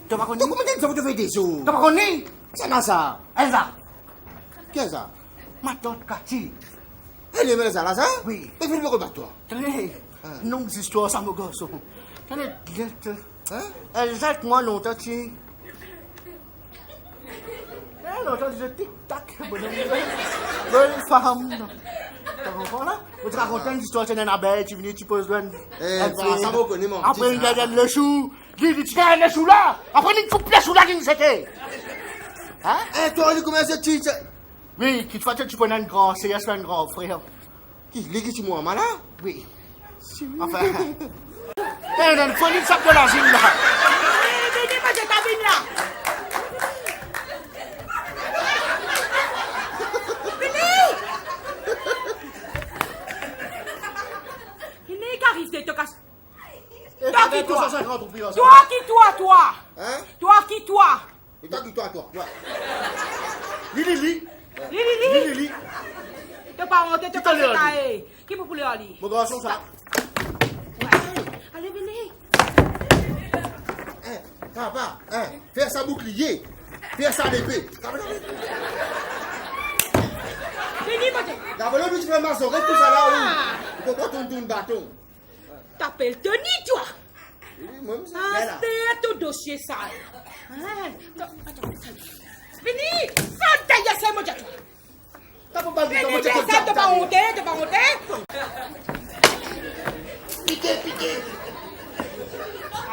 Tu vas Comment connaître? tu fais, tu fais des choses? Tu vas connaître? C'est là ça. Elsa, Qu'est-ce que ça? ma tante Cathy. Elle est là, ça? Oui. Mais fais-le rebattre toi. Tenez, longues histoires, ça me gosse. Tenez, diète. Hein? Elsa, avec moi, longtemps, tu. Longtemps, je tic-tac. Bonne femme. Tu comprends là? Vous te racontez une histoire, tu es une abeille, tu viens, tu poses le. Ça me connaît, mon Après, petit, il ça. gagne le chou. Dis, tu gagnes le chou là. Après, il faut plus le chou là qu'il c'était. Hein? Eh, toi, tu commences à te Oui, qui te fait, tu prenais un grand, c'est un grand frère. Qui? Légitime-moi, malin? Oui. Enfin. Il a une folie de sac de l'asile là. Vini, moi, je t'avine là! Vini, qu'arrive, te casse. Toi qui toi? Toi qui toi? Hein? Toi qui toi? Et toi, toi. Lili. Lili? Te pas honte, te pas tailler. Qui peut pouler en lit? Mon garçon, ça. Allez, venez. Eh, papa, fais ça bouclier. Fais ça l'épée. Venez, moi, D'abord, tu fais ma soirée, tout ça là où? Tu peux pas tourner un bâton. t'appelles Tony, toi? Oui, moi, ça. Ah, c'est ton dossier sale. Attends. Venez, fais tailler ça, moi, toi. T'as pas Venez, ça, te pas honte. Piqué.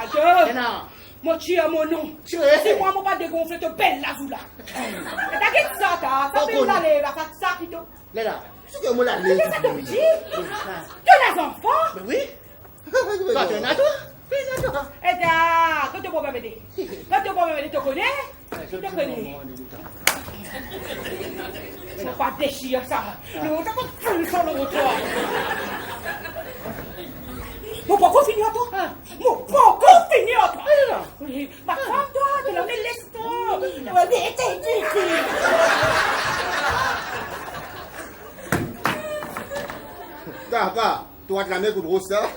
Attends. Moi, tu as mon nom. Tu es. Si moi, mon pas dégonfler, te belle la zoula. T'as qu'est-ce ça, t'as? Ça fait la lèvre, ça qui te. Là. C'est que moi la Qu'est-ce que ça te dit? Tu as des enfants? Mais oui. Toi, tu es un toi? Eh bien, quand tu peux m'aider? Quand tu peux m'aider, tu connais? Tu te connais? Faut pas déchirer ça. Non, t'as pas fait ça, l'autre. Mon pourquoi finir à toi? Mon pourquoi finir à toi? Oui, ma femme, toi, tu l'as mis l'estomac. Papa, toi, tu la mets coup de rose, ça?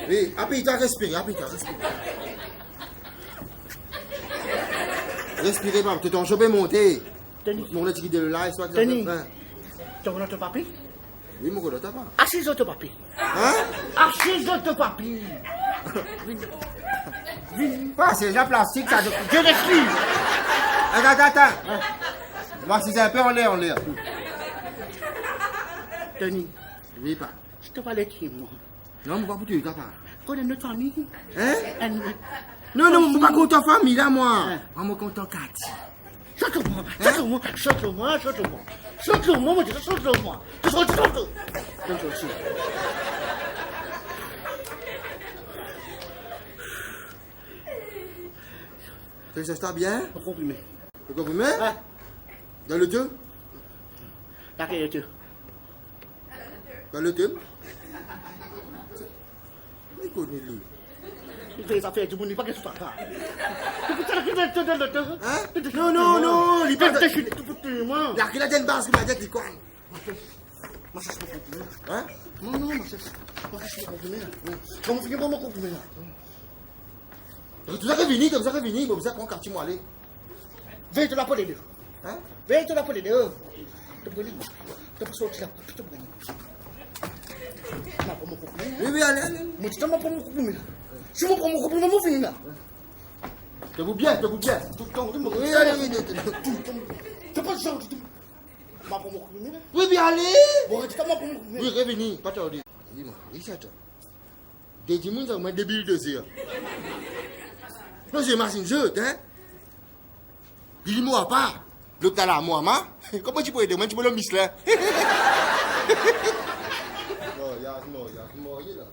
Oui, appuie-toi, respire. Respirez, papa, tu t'en chopé monter. Denis. Mon petit de là, soit que ça Denis. fait- Hein? Tu connais ton papi? Oui, mon gars, t'as pas. Assise ton papi. Hein? Assise ton papi. Pas, c'est déjà plastique, ça. Je l'explique. Attends. Voici, c'est un peu en l'air. Tony, Oui, pas. je te parlais de moi. Non, mais pas pour toi, papa. Connais notre famille? Hein? Non, je ne suis pas content de famille, là, moi. Moi, je suis content de Cathy. Chante-moi. Tu sais, ça bien? Au comprimé. Le comprimé? Ouais. Dans le tube? La créature. Dans le tube? Il connaît lui. Il fait des affaires du monde, il pas qu'est-ce que tu fais. Hein? Non, il parle de... Moi. Il a qu'il a une base qui m'a dit qu'il quoi? Hein? Non, ma cesse. Comment tu fais pour me comprimer là? Tout ça qui est venu, comme ça qui est venu, comme ça qu'on quartier moi aller. Viens te la pour les deux. Hein? Viens te la pour les deux. Tu peux sortir là. Tu peux pas me comprimer. Oui, allez. Moi, tu t'en vas pas me comprimer. Si je me prends mon comprimer, je vais finir là. Debout bien. Tout le temps, Oui, allez. tu peux pas te sortir. Je vais pas me comprimer là. Oui, bien, allez. Bon, tu t'en vas pas me comprimer. Oui, revenez, pas tarder. Dis-moi, Richard. Des dimanches, ça m'a débile de ça. Non, c'est machine jeune, hein? Dis-moi pas. L'autre là, moi, comment tu peux aider moi? Tu peux le miss là? Non, il y a mort, là.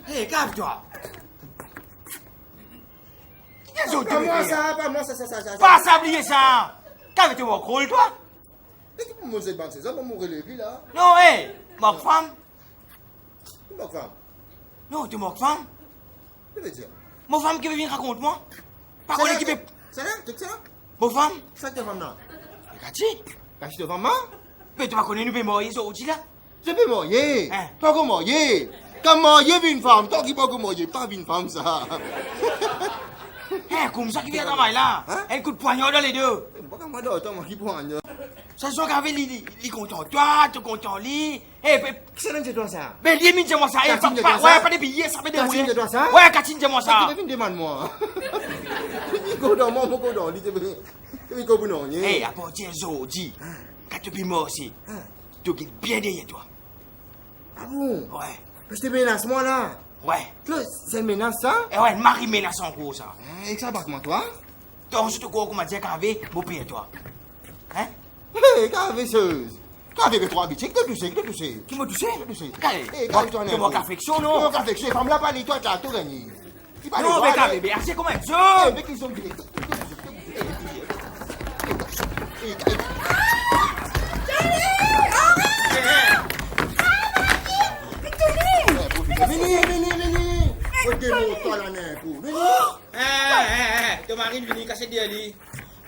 Hé, calme-toi. Pas moi, ça. Pas s'oublier ça. Calme-toi, mon crôle, toi. Et tu peux me dire, c'est ça, pour me relever là? Non, hé, ma femme. Ma femme. Non, tu es ma femme. Que veut dire? Ma femme qui veut venir raconter moi. Pas qu'on équipe. C'est là, c'est ça? Ma femme. Ça, t'es femme là. Regarde. Quand je te femme là? Mais tu vas connaître nous, mais ils sont au-dessus là. Je peux marier. Hein? Toi, comment marier? Quand marier une femme, toi qui peux marier, pas une femme ça. Hé, comme ça qui vient travailler là. Hein? Un coup de poignard dans les deux. Pas comme moi d'autres, moi qui prends. Ça sent qu'avec les content toi, tu content lui. Eh, C'est toi ça. ben, lui, dis-moi ça. Eh, Catine, pas, dis-moi ça. ouais, pas de billets, ça fait des Catine, dis-moi ça. Ouais, Catine, dis-moi Tu ça. devais me demander moi. Il go dans mon go dans, il te il go non. Eh, à partir d'aujourd'hui, quand tu es mort aussi, tu quittes bien derrière toi. Ah bon? Ouais, Je te menace moi là. ouais. C'est une menace ça? Eh ouais, Marie menace en gros ça. Et que ça bat moi toi? Donc, je te crois qu'on m'a dit qu'avec, mon père toi. Hein? Hé, cavéceuse. Café trois bits, que tu sais. Qui m'a touché? Tu sais. Eh, tu m'as affection, non? Tu affection, femme là, pas les toi, tu as tout gagné. Non, mais t'as bébé, c'est comment ça? Mais qu'ils sont bien. Venez. Ok, mon toi là, n'importe. Venez. Ton mari vient casser des lits.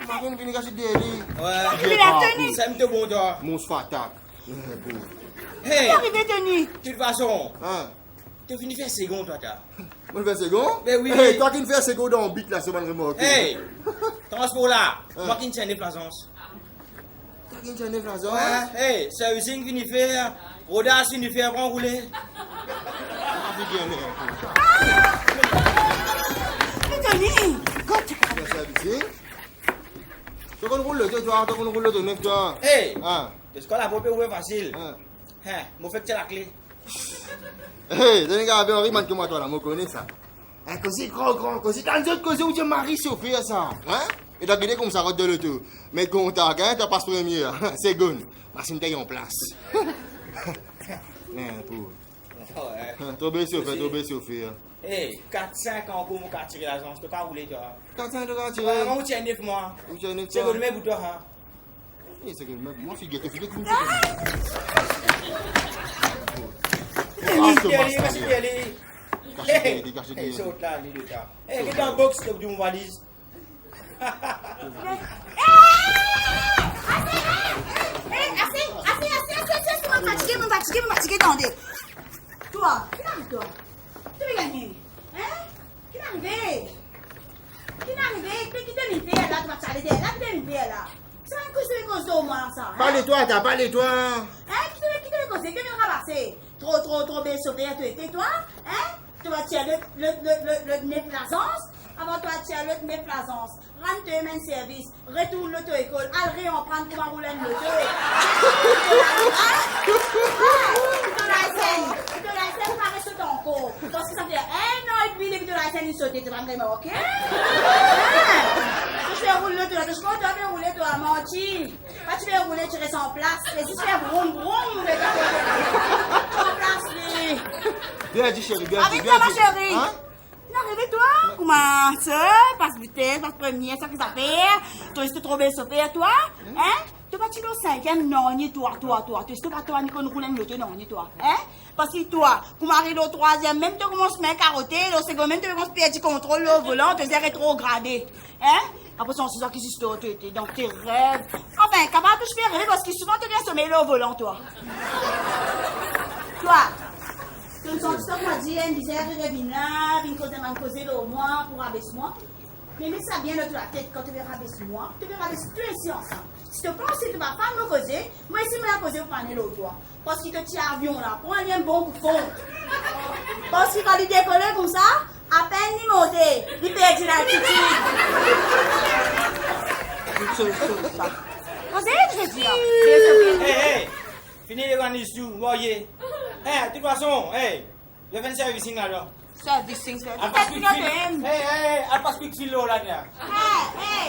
Marine, venez casser des lits. Ouais. Ça me te bon, toi. Mon fatak. Hey, Arrivé, Tony. de toute façon, Hein? tu finis faire second, toi, t'as. Moi, je fais second? Ben oui. Hey, toi qui me fais second dans le bit là, c'est bon remorque. Hey, transport là, moi qui ne tiens des plaisance. Toi qui me fais 9 là, Ouais, hey, servicing fini faire, rodage fini faire, prends rouler. Tony. Tu qu'on roule le toi, tu qu'on roule le 9 toi. Hey, Hein? parce qu'on a pas pu facile. Hein? Hein, mon fait que la clé. Hey, donne gars avec Henri, que moi toi là, moi connais ça. Hein, così grand, così dans d'autres così où tu maries Sophie ça, hein? Et t'as gagné comme ça route de le tout. Mais contact, hein, t'as passe première, seconde. Machine taille en place. Mais pour Ouais. tomber Sophie. Hey, 4-5 ans pour mon cas tirer l'agence, tu peux rouler, toi. Quand ça doit Ouais, tirer. moi, je tiens 9 mois. Où tu es C'est que le mec pour toi, hein. C'est que moi fille que fille comme Merci, Pierre. Hey, saute là, les deux cas. Hey, get dans box, tu mon valise. Assez, fatigué, attendez. Toi, qui arrive, toi? Tu veux gagner? Hein? Qui arrive? Qui te met là, tu vas te chaler là, tu te met là. C'est un coup sur les causes de moi, ça. Parlez-toi. Hein? Qui te met causer? Qui te met ramasser? trop bien sauvé à toi. Et toi, hein? Toi, tu as le néflasance. Avant toi, tu as le néflasance. Rentre main service. Retourne l'auto-école. Allez, on prend pour rouler l'auto. De la scène, paraît sur ton corps. Parce que ça fait 1 an et demi depuis de la scène, il saute. Tu vas me dire, ok? Tu fais rouler l'auto. Je crois que tu vas rouler, toi, menti. Quand tu fais rouler, tu restes en place. Et si tu fais vroom, vroom, tu es en place, oui. Bien dit, chérie, bien dit. Arrête-toi, ma chérie. Hein? Arrive-toi, comment ça? Passe vitesse, passe première, ça que ça fait. Toi, c'est trop bien sauvé, toi? Hein? Tu vas tirer au 5e, non, ni toi. Tu es pas toi, ni qu'on roule l'auto, non, ni toi. Hein? Parce que toi, comme arrive au 3e, même tu commences à me carotter, au 2e, même tu commences à perdre du contrôle au volant, tu es rétrogradé. Hein? Après, c'est ça qui s'histoire, tu étais dans tes rêves. Enfin, capable de faire rêver parce que souvent tu viens sommeiller au volant, toi. Toi. Comme son stock m'a dit, elle me disait, viens causer au moins pour rabaisser moi. Mais ça vient de la tête quand tu veux rabaisser moi. Tu veux rabaisser tout ici ensemble. Si tu penses que tu vas pas me causer, moi ici, je vais causer pour prendre l'autre toi. Parce qu'il te tient avion là, pour un bon coup de fond. Parce qu'il va lui décoller comme ça, à peine il monter, il perd l'altitude. Vous je veux dire. Hey, fini les grands tout, voyez. Hey, de toute façon, hey, je fais un service là. Servicing, Elle passe plus de fil. Elle passe plus de fil là. Hey,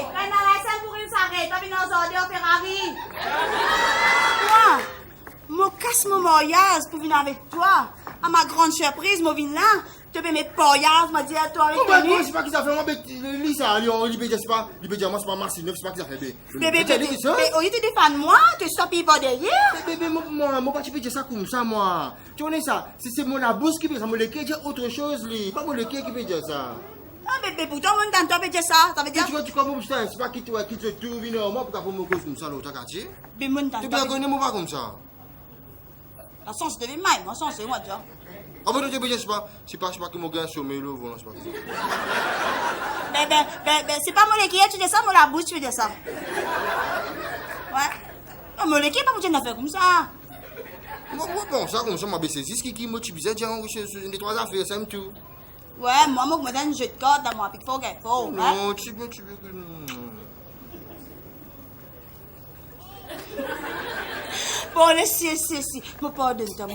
quand la scène pour une s'arrête, t'as vu dans un Ferrari. Toi, mon casse mon mariage pour venir avec toi. À ma grande surprise, mon vin là, tu veux mes poillages, m'a dit à toi avec toi. Je sais pas qui ça fait, moi, mais ça, il peut dire, moi, c'est pas Marcineux, c'est pas qui ça fait. Bébé, au lieu de défendre moi, tu stoppes pas derrière. Bébé, moi, pas tu peux dire ça comme ça, moi. Tu connais ça? C'est mon abousse qui peut dire ça, mon lequel dit autre chose, pas mon lequel qui peut dire ça. Ah, bébé, pourtant, mon tante peut dire ça, ça veut dire. Tu crois, mon putain, c'est pas qui te trouve, moi, pour qu'on me cause comme ça, l'autre quartier. Mais mon tante. Tu peux connaître moi pas comme ça. La sens de l'email, moi, sens, c'est moi, déjà. Ah bon, tu peux dire, c'est pas que mon gars sommeil, là, voilà, c'est pas Ben, c'est pas mon lequel, tu dis ça, mon la bouche, tu veux dire ça. Ouais. Mon lequel, pas pour dire une affaire comme ça. Moi, bon, ça, comme ça, m'a baissé. C'est ce qui motive, c'est dire, les 3 affaires, ça me tout. Ouais, moi, je me donne un jeu de corde dans moi, puis il faut qu'elle faut. Non, tu peux. Bon, si. Me pardonne-toi.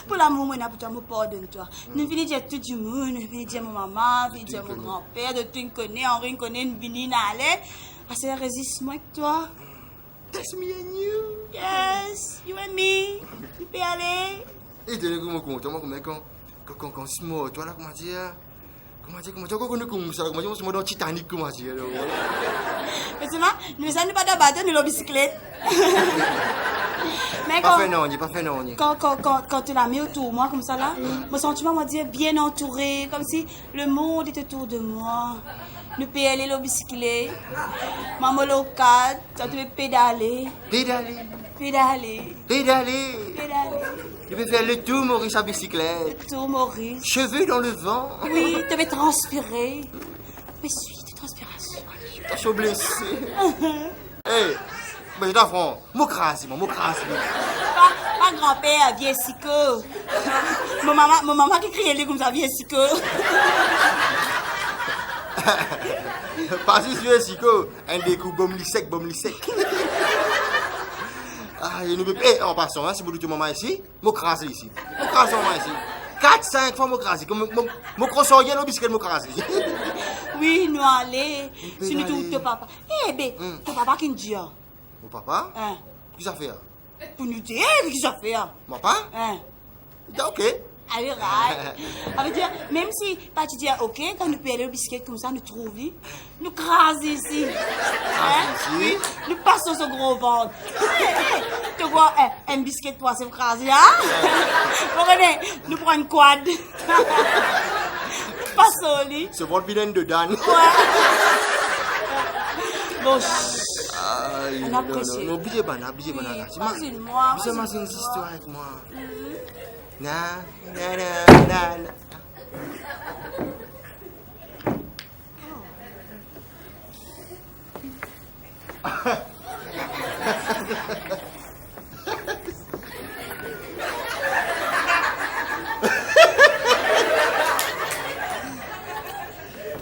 Pour l'amour, moi, me pardonne-toi. Nous venons dire tout du monde, nous venons dire ma maman, nous venons dire mon grand-père, de tout nous connaît, Henri nous connaît, nous venons aller. Ah, c'est résiste-moi avec toi. That's me and you. Yes, you and me. Tu peux aller. Et tu es quand c'est moi, toi là, comment dire, comme ça, comment dire, c'est moi dans Titanic, comment dire. Mais c'est moi, nous allons pas de bateau, nous la bicyclette. Mais pas fait non. Quand tu l'as mis autour de moi comme ça là, mon sentiment m'a dit bien entouré, comme si le monde était autour de moi. Nous pouvons aller la bicyclette, maman locale, tu peux pédaler. Pédaler. Tu peux faire le tour, Maurice, à bicyclette. Le tour, Maurice. Cheveux dans le vent. Oui, tu peux transpirer. Mais suis de transpiration. Je suis blessé. Hey, mais je t'affronte. Mon crase. Pas grand-père, vieux sico. Mon maman qui criait comme ça, vieux sico. Pas juste vieux sico. Un découp, bombe li sec. Ah, je ne peux pas. En passant, hein, si vous dites maman ici, mon crase ici. 4-5 fois mon crase. Mon croissant, il y a un biscuit de mon crase. Oui, nous allons. Si nous tout ton papa. Eh bien, ton papa qui nous dit. Mon papa? Hein? Qu'est-ce que ça fait? Pour nous dire, qu'est-ce que ça fait? Mon papa? Hein? Ok. Allez, right. Ça veut dire, même si pas tu dis ok, quand nous payons le biscuit comme ça, nous trouvons, nous crasons ici. Hein? Oui, nous passons ce gros ventre. Tu vois, un biscuit pour se craser, hein? Regardez, nous prenons une quad. Nous passons au lit. C'est votre vilaine de Dan. Ouais. Bon, on apprécie. Non, oubliez pas. Facile-moi. C'est ma histoire avec moi. Na.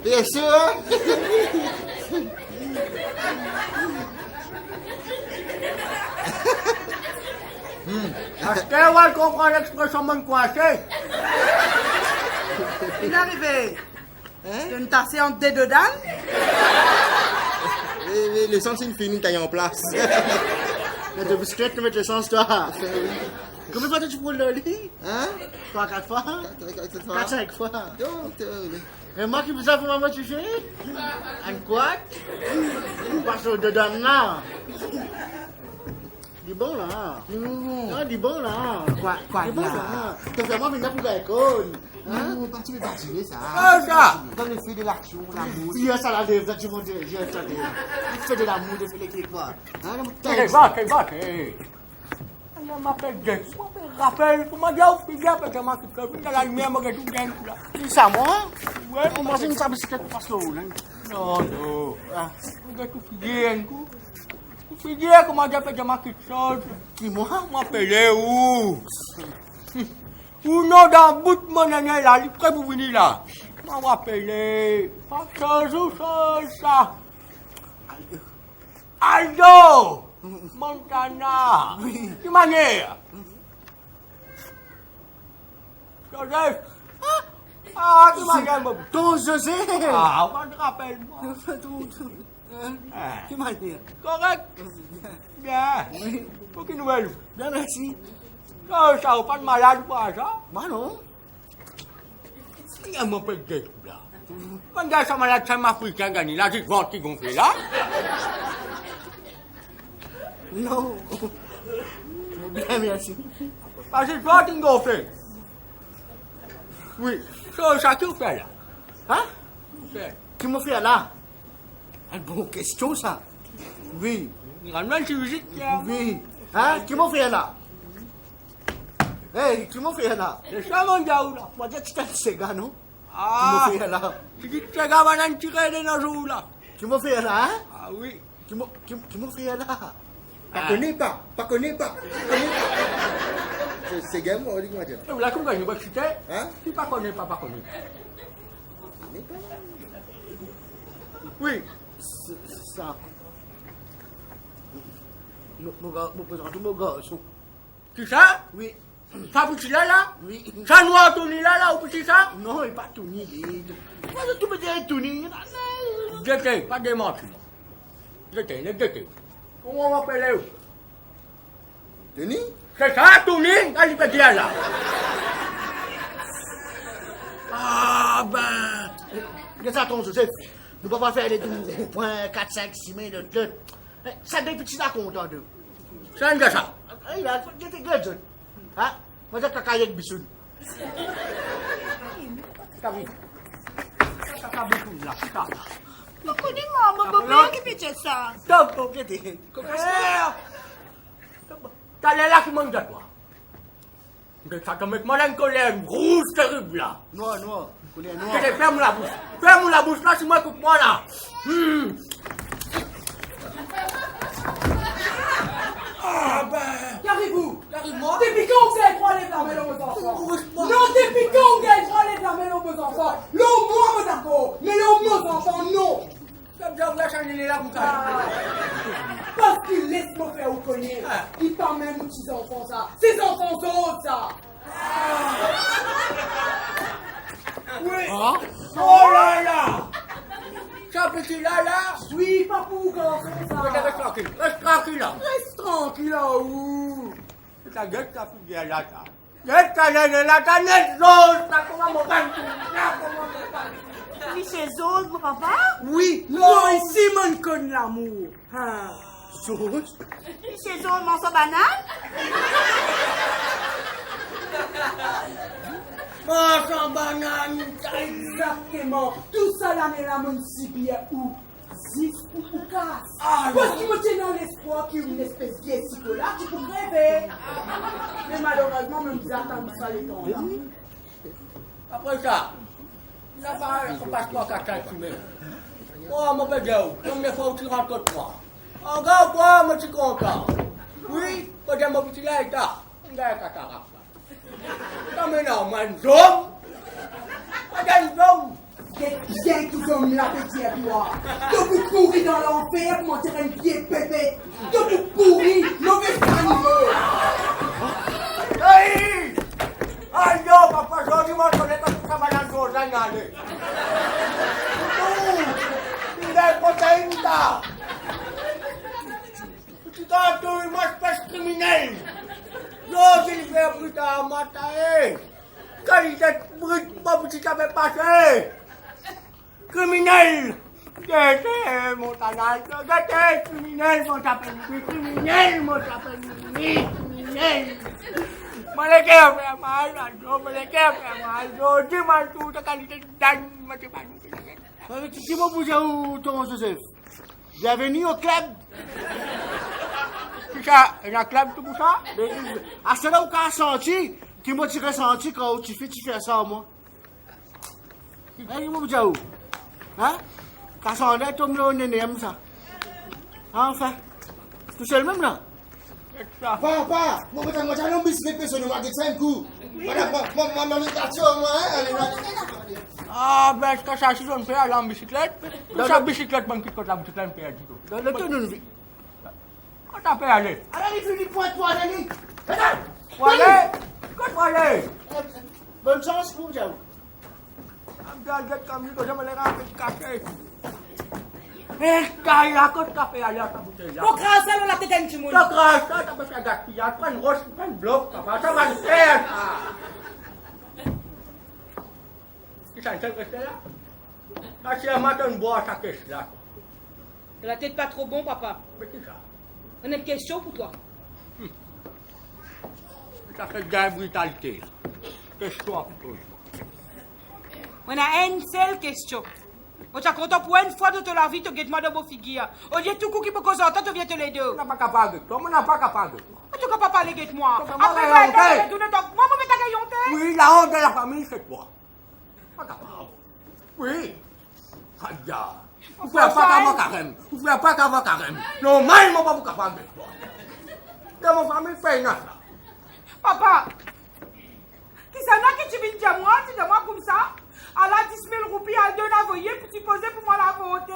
Bien sûr. Est-ce qu'elle va comprendre l'expression mon coincé? Il est arrivé. Tu une tassée entre des deux dames? Les centimes finis taillés en place. Mais de biscuits, tu mets l'essence, toi. Combien de fois tu prends le lit? Hein? 3-4 fois? 4-5 fois. Donc, Et moi qui vous ai pour maman, tu fais? Un quoi? Parce que dedans là. Dis bon là. Non, dis bon là. Quoi Dis bon là? là. Tu fais moi venir pour l'école. Hein? non, pas tu veux bâtir ça. Ah, ça! Dans le fait de l'action, l'amour. Il y a ça la lèvre, tu vas dire, j'ai entendu. Tu fais de l'amour, tu fais les quelque part. Qu'est-ce que va? On m'appelle Jack. On m'appelle Raphaël. Comment dire? Je suis bien parce que je m'occupe de la lumière, je suis tout bien là. C'est ça, moi? Ouais, On mange une bicyclette pour passer au là. non. Je suis tout bien. Je suis bien, comment dire, parce que je m'occupe de choses. Qui, moi? On m'appelle où? Ou non, dans le bout de mon année là, il est prêt pour venir là. On m'appelle. Pas chose ou chose ça. Aldo! Montana! De manière! Joseph! Ah, de manière, mon... Ton José! Ah, on te rappelle, moi. Qui m'a dit? Correct? Bien. Pour qui nouvelle? Bien, merci. Ça, ça, pas de malade ou pas, ça? Bah non. Il m'appelle Joseph, là. Quand il y a ça malade, ça m'a pris qu'un gagné, là, j'ai vendu qui gonflé, là. Non. Bien, merci. Parce que toi, tu gonflé. Oui. Ça, qui fait, là? Hein? C'est... Qui m'a fait là? Une bonne question, ça. Oui. Il ramène sur visite, là. Oui. Hein? Qui m'a fait là? Hey, qui m'a fait là? C'est ça, mon gars, là. Moi, je t'ai dit, c'est gars, non? Ah! Qui m'a fait là? Tu dis que ce gars va en tirer de nos jours, là. Qui m'a fait là, hein? Ah oui. Qui m'a fait là? Pas connais pas. C'est game, on dit comment dire. Et là, comme quand je vais chuter, Hein? tu pas connais. Oui. C'est ça. Mon garçon. Tu ça? Oui. Ça petit là? Oui. Ça noir tout ni là, ou petit ça? Non, il n'est pas tout ni. Moi, je me dis tout ni. J'étais, pas de mentir. J'étais. Comment on m'appelle où? Denis? C'est ça, tout ni? Allez, petit là. Ah ben. Regarde ça, ton Joseph. Nous ne pouvons pas faire les 12 points, 4, 5, 6 000, 2. Ça des petits là content d'eux. C'est un gars ça. Il a été gagné. Hein? Moi, j'ai caca avec Bissoun. T'as vu? Ça beaucoup là, ça. Je connais maman, qui fait ça? Top. Ok, t'es. T'as les là qui manquent de toi. Ça te met mal en colère, rouge terrible là. Noir. Colère noir. Ferme la bouche. Ferme la bouche là, c'est moi qui coupe-moi là. Ah ben. Qu'arrivez-vous? Depuis quand vous avez trois lettres d'armée aux enfants? Non, depuis quand vous avez trois lettres d'armée aux enfants? L'eau, moi, d'accord. Mais l'eau, nos enfants, non. Comme ça, vous la changez là, vous Parce qu'il laisse me faire vous connaître. Il parle même aux petits enfants, ça. Ces enfants autres, ça. Oui. Oh là là. Ça petit là. Oui, pas pour vous, garçon, ça. Reste tranquille là. Reste tranquille là-haut. Ta gueule, ta fille là, là. Gueule, ta gueule, là, ta net zone. Ça comment mon gars. Oui, chez Zone, mon papa? Oui. Non, ici, mon conne l'amour. Hein. Chose. Oui, chez Zone, mon sa banane? Oh, sans banane. Exactement. Tout ça là n'est la même si bien où 10 ou casse. Ah, Parce qu'il me tient dans l'espoir qu'il y ait une espèce de vieille là qui peut rêver. Mais malheureusement, même si attendre ça les temps là. Après ça, ça va, ça passe pas qu'à calculer. Oh, mon pédale, combien de fois tu rentres contre moi? Encore quoi, moi, je suis content. Oui, quand j'ai mon petit là, on a un cataracte là. T'as maintenant, moi, une zombie. Moi, j'ai une zombie. bien qu'ils ont la petite à toi. De vous pourrir dans l'enfer, pour mentir un pied pépé. De vous pourrir, mauvais animaux. Hey! Ayo, papa, sorry mo, sorry ka sa malang dosa nga ni. Hindi ko tayo. Kita tu'y mas pas kriminal. Yo, silipaya po kita matay. Kalitat burit pa po siya may pasay. Kriminal! Gete mo tanan ka, gete! Kriminal mo sa panibig, kriminal mo sa panibig, kriminal! Malakaya pa yung mahal, Aldo, malakaya pa yung mahal, Aldo. Di matuta kalitan dan matipano pinagay. Si mo po siya, Thomas Joseph. Bienvenue au club. Sisa, club to po siya? Asa daw ka senti? Ki mo tira senti quand tu fais ça moi? Ay mo po hein? Ka senti tom lo nenem ça. Enfin. Tu sais le même là? Papa, moi, je vais un business personnel, je vais 5 coups. Maman, Ah, ben, est-ce que ça, si on fait aller en bicyclette? Ça, bicyclette, man, qui coûte la bicyclette, paye du tout. Dans le tonneau, oui. Quand t'as payé aller? Alors, il finit pour toi, Dani. Pour aller? Quand pour aller? Bonne chance pour vous. Abdal, comme je me l'ai rappelé, café. Eh, kaya ko kape ala sa bouteille là. Pour grâce à la tête d'un chimoun. La grâce, ça, t'as pas fait gaspillage, prends une roche, prends une bloc, ça va le faire, ça. Qui s'en sert rester là? Là, si un matin, on boit sa caisse là. La tête pas trop bon, papa. Mais qui ça? On a une question pour toi. Ça fait de la brutalité, là. Question à propos. On a une seule question. On t'a content pour une fois de ta vie, tu guettes-moi de beau figure. Au lieu de tout coup qui peut causer en temps, tu viens te les deux. On n'a pas capable de toi, on n'a pas capable de toi. Tu ne peux pas parler guette-moi. Tu peux Après, pas moi, raconter. tout le temps. Moi, je vais t'agaillonter. Oui, la honte de la famille, c'est toi. Pas capable. Oui. Aïe. Vous ne faites pas qu'avant carême. Vous ne faites pas qu'avant carême. Normalement, pas vous capable de toi. De mon famille, fait une affaire. Papa, qui s'en a que tu viens dire moi, tu dis moi comme ça? À la 10 000 roupies à Dieu n'envoyer pour tu poser pour moi la volonté.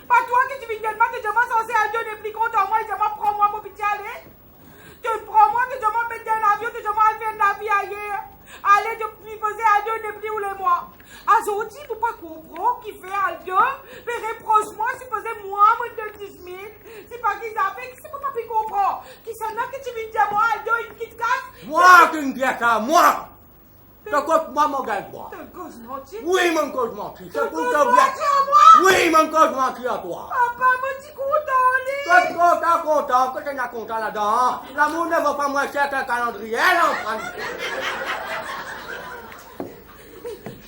Pas toi que tu viens dire moi, tu dis moi censé à Dieu n'est plus content moi, tu dis moi prends-moi mon petit aller. Tu prends-moi, tu dis moi mettre un avion, tu dis moi faire la vie ailleurs. Allez, tu puis poser à Dieu n'est plus ou les mois. À Zoti, pour pas comprendre qui fait à Dieu, mais reproche-moi, supposez moi, moi de 10 000. C'est pas qu'ils a fait, c'est pour pas plus comprendre. Qui s'en a que tu viens dire moi, à Dieu, une petite casse. Moi qui me dis ça, moi. Tu comptes moi, mon gars, moi. T'es cause menti. Oui, mon cause menti. C'est pour te cause bien. menti à moi. Oui, mon cause menti à toi. Papa, mon petit content, Tu es content, que tu n'as content là-dedans. L'amour ne vaut pas moins cher qu'un calendrier, l'enfant.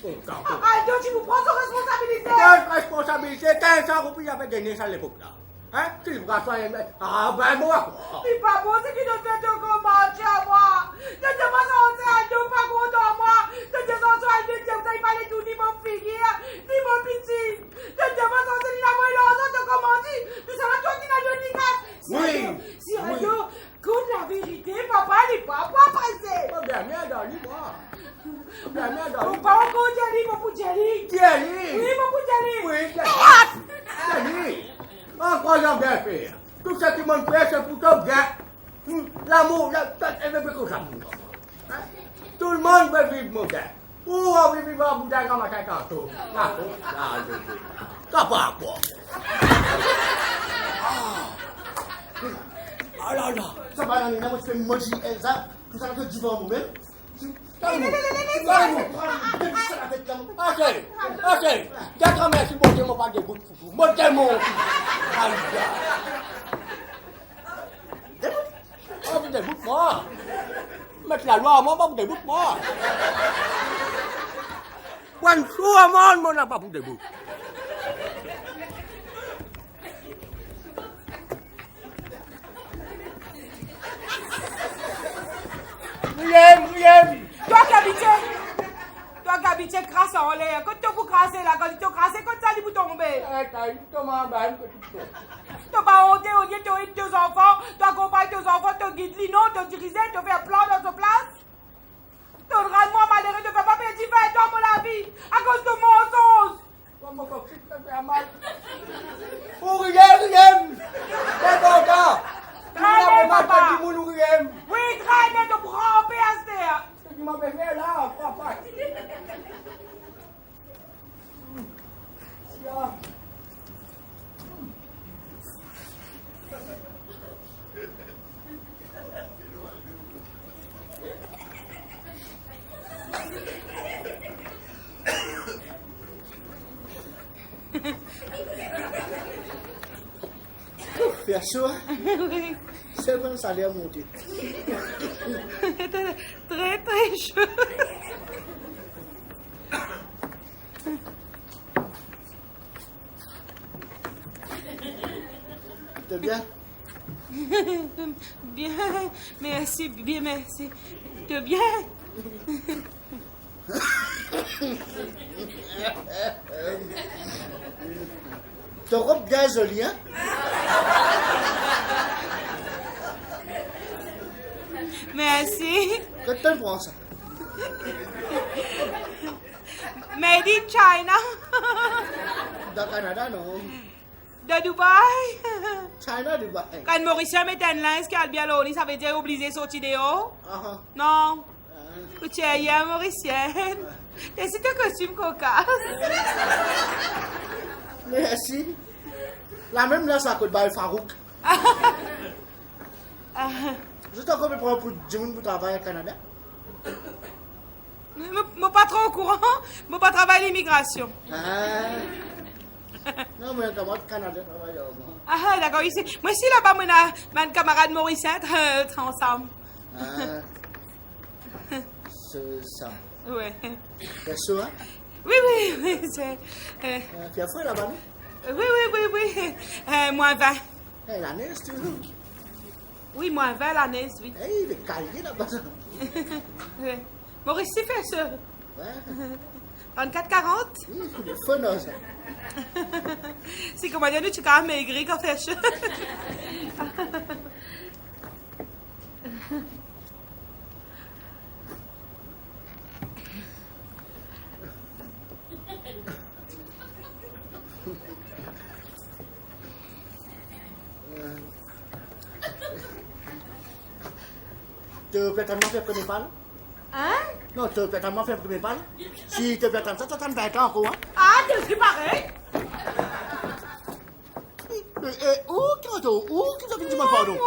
Content. Aldo, tu nous prends ton responsabilité. Quelle responsabilité? 1500 roupies avait gagné ça à l'époque-là. Hein? Tu le bras, ah ben moi quoi. C'est pas bon, c'est qu'il te fait de commenter à moi. Je te demande censé Aldo, pas content moi. Je te demande censé Aldo, tu n'as pas les tout, ni mon figure, ni mon petit. Je te demande censé ni la moelle l'argent de commenter. Tu seras toi qui n'as de ni casse. Oui. Si Aldo, compte la vérité, papa n'est pas pressé. Bien, bien, Dali, moi. Bien, bien, Dali. Mon pas encore Djali, mon pour Djali. Djali. Oui, mon pour Djali. Oui, Djali. Encore j'en bien faire. Tout ce qui m'en fait, c'est pour toi bien. L'amour, elle veut que ça bouge. Tout le monde veut vivre mon gars. Où on veut vivre à bout d'un grand matin tantôt. Là, ça va quoi. Ah là là. Ça va, Dani, moi, tu fais maudit Elsa. Tout ça, tu vas vous-même. Assez. D'accord, merci, montez-moi pas des bouts de foufou. Montez-moi. Oh, vous déboute-moi. Mettre la loi à moi, vous déboute-moi. Quand sous à moi, on n'a pas vous déboute. William. Toi qui habites crasse en l'air, quand tu peux crasser là, quand tu crasses, quand ça dit pour tomber. Tu pas honte, au lieu de te tes enfants, tu accompagnes tes enfants, te guides non, te diriger, te fais un plan dans ta place. Tu rends moi malheureux, tu ne fais pas payer 10 ans dans mon vie, à cause de mensonges. Perso, Oui. c'est bon, ça a l'air monté. Très, très chaud. T'es bien? Bien, merci, bien, merci. T'es bien? Ton robe bien jolie, hein? Merci. Quand tu prends ça? Made in China. Dans Canada, non? De Dubaï. China, Dubaï. Quand Mauricien met un linge qui a bien l'eau, ça veut dire obligé de sortir dehors? Ah, Non. Tu es hier Mauricienne. Et c'est un costume cocasse. merci. La même là, ça coûte pas le Farouk. Juste encore pour du monde pour travailler au Canada. Je ne pas trop au courant. Je ne pas travailler l'immigration. Ah. Non, mais comment au Canada travaille au moins? Ah, d'accord. Ici. Moi, ici, là-bas, on a un camarade mauricien, ensemble. Ah. C'est ça. Ouais. C'est ça, hein? Oui, oui, c'est... Tu as fait là-bas, non? oui. Moins 20. Eh, la neige, tu veux? Oui, moins 20 la neige, oui. Eh, il est calé là-bas. Oui. Maurice, c'est fait ça. Ouais. 34-40. Il est fun, hein, ça. C'est comment dire, tu as maigri quand fait ça. Tu peux tellement faire comme il parle? Hein? Non, tu peux tellement faire comme il parle? Si tu peux tellement ça, tu t'en vas encore, hein? Ah, t'es aussi pareil? Où tu vas dire mon pardon?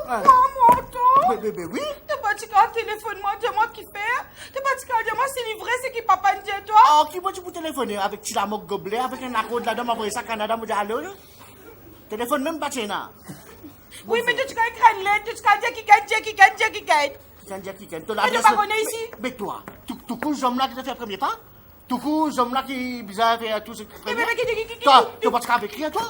Ah. Mais oui. T'es pas dit qu'un téléphone, moi, dis-moi qui fait. T'es pas dit qu'un dis-moi, c'est livré, c'est qui papa me dit toi. Oh, qui va-tu pour téléphoner avec Tilamok Gobelet, avec un accord de la dame, envoyer ça au Canada, me dire allô, là? Téléphone même pas Tchéna. Oui, mais tu as écrit une lettre, tu as dit qui gagne. Qui gagne. Mais tu pas connais ici? Mais toi, tout coup, j'homme là qui te fait premier pas? Tout coup, j'homme là qui bizarre fait tout ce qui fait. Toi, tu peux pas écrire, toi?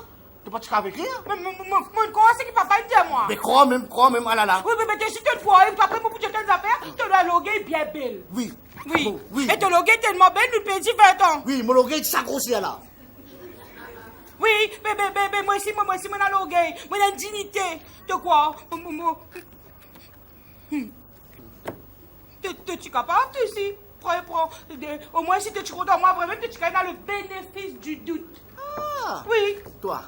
Tu peux pas écrire? Mon quoi, c'est qui papa me dit à moi. Mais crois même, ah là là. Oui, mais tu sais que toi, après, pour tes affaires, tu dois loguer bien belle. Oui. Oui. Bon, oui. Et te loguer tellement belle, nous payons 20 ans. Oui, mon loguet, ça grossit là. Oui, mais moi aussi, mon loguer. Moi, une dignité. De quoi? Tu es capable, tu sais? Prends. Au moins, si tu es content, moi, vraiment, tu as le bénéfice du doute. Ah. Oui. Toi,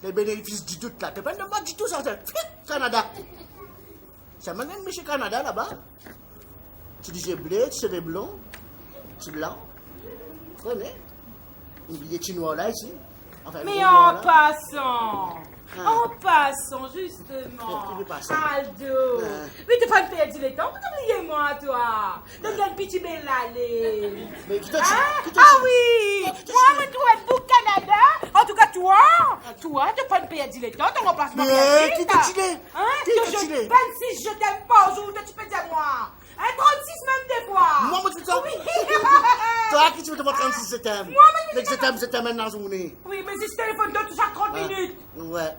les bénéfices du doute là, tu pas du tout ça, Canada. C'est maintenant monsieur Canada là-bas. Tu dis j'ai blé, tu cheveux blonds, tu blanc. Tu connais? Une billet chinois là ici. Enfin, Mais gros en là. passant, Ah. en passant, justement. Qui passant? Aldo. Ah. Mais tu pas me perdre le temps, oubliez-moi, toi. De quel petit bel aller. Mais qui t'a Ah, dit? ah oui. Moi, je trouve pour Canada. En tout cas, toi, tu pas me perdre le temps, ton remplacement. Mais qui t'a tiré? Hein? Qui Que t'a je, tiré? 26, je t'aime pas, aujourd'hui, tu peux dire moi. 36 même des fois. Moi, moi, tu dis ça? Oui. Toi, qui tu veux te voir 36 septembre? Moi, mais Septembre maintenant, la journée. Oui, mais si je téléphone de chaque 30 minutes. Ouais.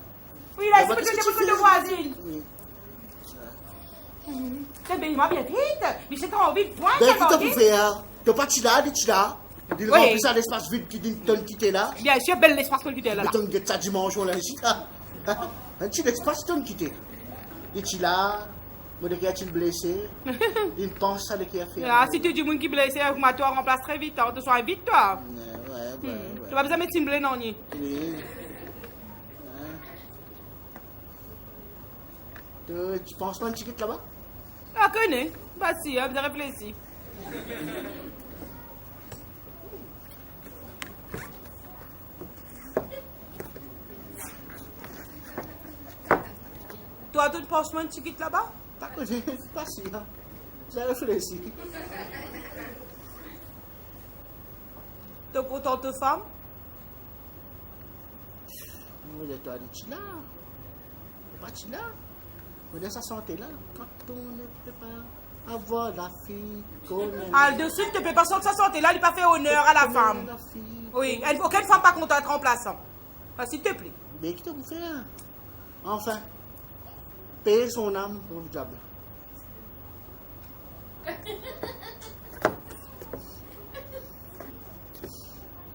Oui, là, Mais c'est moi, parce que qu'est-ce que j'ai tu de fais? voisine. Oui. Eh bien, il bien vite. Mais j'ai trop envie de point. Ben, qui t'a pour faire? T'as pas chila, dit chila. Il Oui. remplit ça l'espace vide qui dit ton quitté là. Bien sûr, belle l'espace que tu es là. Mais ton guette ça dimanche, on l'a ici. Un petit espace ton quitté. Dit chila. Moi, de qui blessé. Il pense à ce qu'il a fait. Ah, si tu dis monde qui blessé, moi, toi, remplace très vite. Tu sois vite, toi. Ouais. Tu vas besoin de mettre une blé, non, ni. Oui. Tu penses pas une chiquette là-bas? Ah, connais. Bah, si, hein, bien réfléchi. Toi, tu ne penses pas une chiquette là-bas? Pas connu, pas si. J'ai réfléchi. T'es content de femme? Vous êtes à China. Pas China. Vous êtes sa santé là. Quand on ne peut pas avoir la fille qu'on aime. Aldo, s'il te plaît, parce que sa santé là, il n'a pas fait honneur à la femme. La fille. Oui, aucune femme pas contente remplaçant. S'il te plaît. Mais qu'est-ce que vous faites là? Enfin, payer son âme au diable.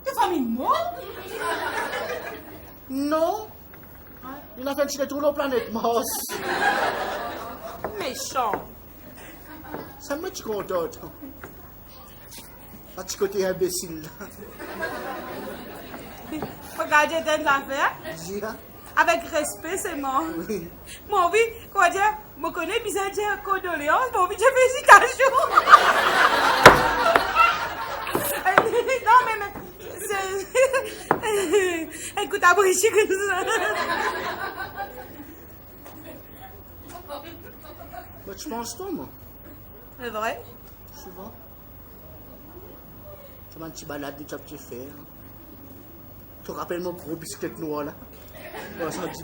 Tu famille moi? Non. Il a fait tirer tout le planète Mars. Méchant. Ça me dit contente. Un petit côté imbécile là. Regardez telle affaire. Dis, hein? Avec respect, c'est moi. Oui. Mon vie, quoi dire, me connais, bizarre, dire condoléances, mon vie, j'ai félicitations. Non, mais c'est... Écoute, abriché comme ça. Mais tu penses toi, moi? C'est vrai? Souvent. Tu m'as un petit balade de petit fer. Tu te rappelles mon gros bicyclette noir là? Ouais, ça dit.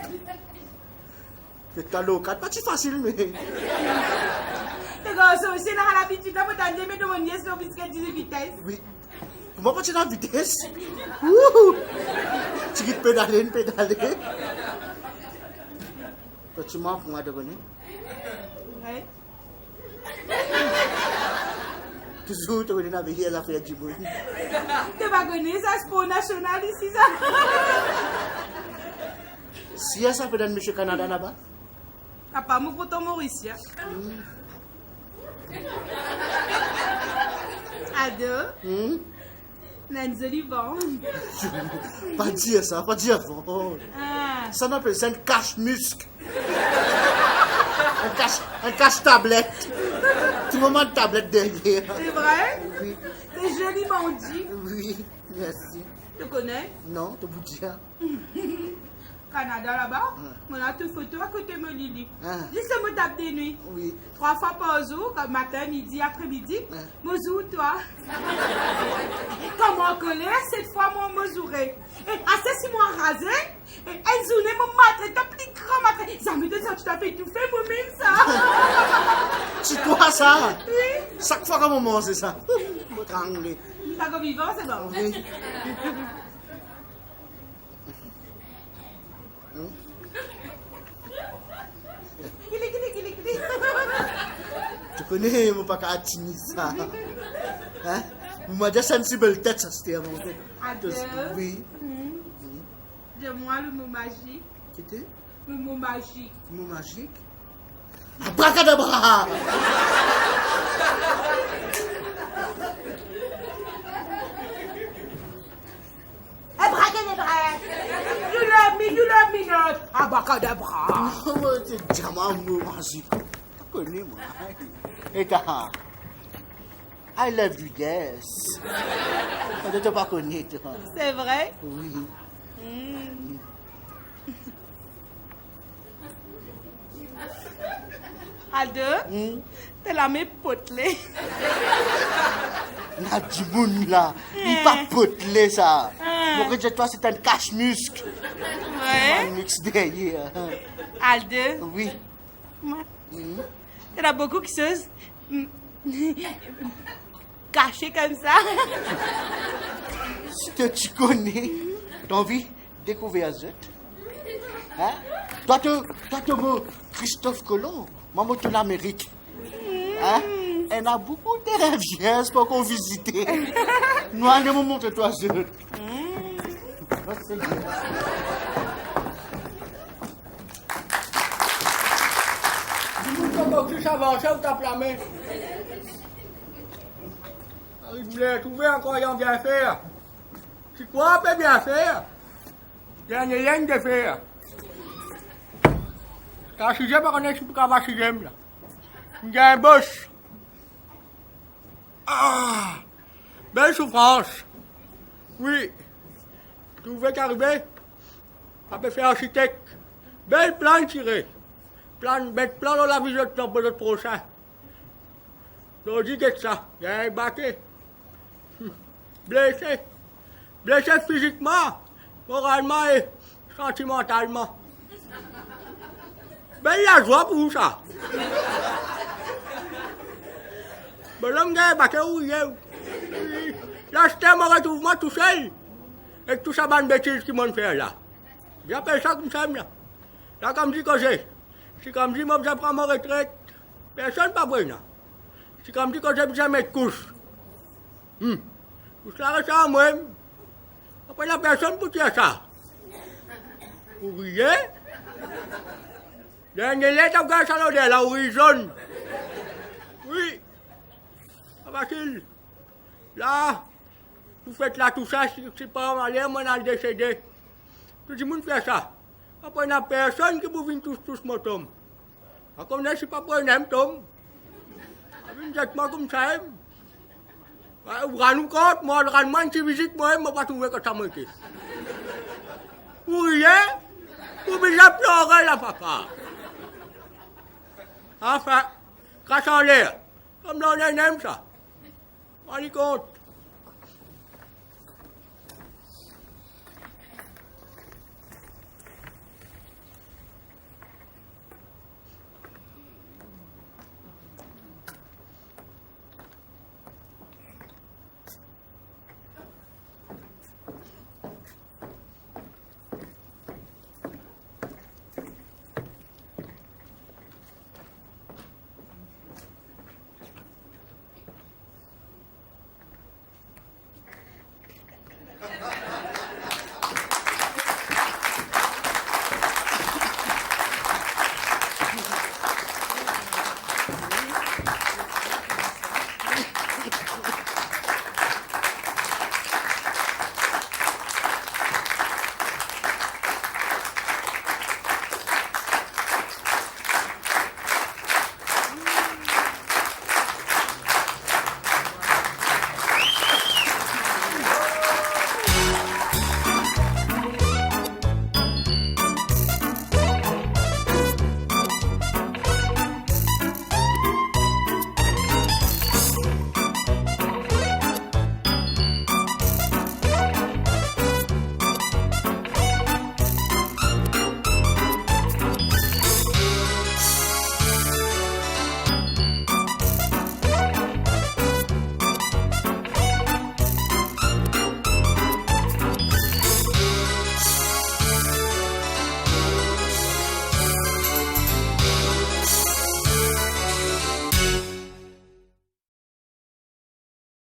C'est ta locale, pas si facile, mais. Les gars, c'est aussi là, à l'habitude, là, vous t'en mais de mon nièce, au biscuit 18 vitesses. Oui. Comment pas tu dans la vitesse? Wouhou! Tu quittes pédaler. Toi, tu mens pour moi de connaître. Ouais. Toujours, tu connais naviguer la fête du monde. Tu vas connaître ça, sport national ici, ça. Si ça peut dans M. Canada là-bas? T'as pas mon poteau Mauricien. Ado, n'a une jolie bande. Pas dire ça, pas dire bon. Ah. Ça on appelle ça un cache-muscle. Un cache-tablette. Tout moment de tablette derrière. C'est vrai? Oui, T'es joli bandit. oui, merci. Tu connais? Non, tu vous dire. Canada là-bas, on a toute photo à côté de mon Lily. Ah. Juste me tape des nuits. Oui. 3 fois par jour, comme matin, midi, après-midi. Ah. Mozou, toi. Comme en colère, cette fois, moi, mozourais. Et assez si moi rasé, et elle journée, mon maître, t'as plus grand maître. Ça me dit ça, tu t'as fait tout fait, moi-même, ça. C'est toi ça? Oui. Chaque fois qu'un moment, c'est ça. Me trangler. T'as comme vivant, c'est bon. Oui. Kili. Tu connais, mon pas qu'à Tini, ça. Hein? Vous m'avez déjà sensible tête, ça c'était avant. Adèle. Oui. Dis-moi le mot magique. C'était? Le mot magique. Mot magique? Abracadabra! Abracadabra. You love me not. Abracadabra. Oh, c'est diamant mot magique. Tu connais, moi. Et t'as. I love you, yes. On ne t'a pas connu, toi. C'est vrai? Oui. Aldo, t'es la même potelée. La du monde là, il pas potelé ça. Mon que toi c'est un cache-muscle. Un Ouais. mix derrière. Aldo, Oui. t'en as beaucoup qui sont cachées comme ça. Si tu connais, t'as envie de découvrir ça? Hein? Toi, tu Christophe Colomb, maman de l'Amérique. Hein? Elle a beaucoup de rêves pour qu'on visite. Nous allons montrer toi ça. Dis-moi comment tu s'avançais ou t'as plamé. Il voulait trouver un croyant bien faire. C'est quoi, peut bien faire? Il y a une ligne de fer. Quand je suis pas connais, je suis pas capable de là. Il y a un boss. Ah! Belle souffrance. Oui. Tu veux qu'arriver? Ça peut faire architecte. Belle plan tiré. Mettre plan dans la vision pour le prochain. Donc, dis que ça. Il y a un baquet. Blessé. Blessé physiquement, moralement et sentimentalement. Belle la joie pour ça. Ben l'homme gars, bah que oui, là je me retrouve moi tout seul. Avec tout ça bonne bêtise qu'ils m'ont fait là. J'appelle ça comme ça là. Là comme si que c'est comme si moi je prends ma retraite. Personne pas vrai là. C'est comme si que j'ai besoin de mettre couche. Couche là ça moi-même. Après la personne pour dire ça. Vous voyez? Dernier lettre de salon de la horizon. Oui. Pas facile. Là, vous faites là tout ça, c'est pas aller, moi on a décédé. Tout le monde fait ça. Après il n'y a personne qui vous vient tous mon tombe. Comme ça, c'est pas pour un même tombe. Vous êtes moi comme ça. Vous rendez compte, moi, je rends une visite, moi, je ne vais pas trouver que ça me dit. Vous riez? Vous déjà pleurer, là, papa. Enfin, crache en l'air. Comme dans les nems, ça. Rendez compte.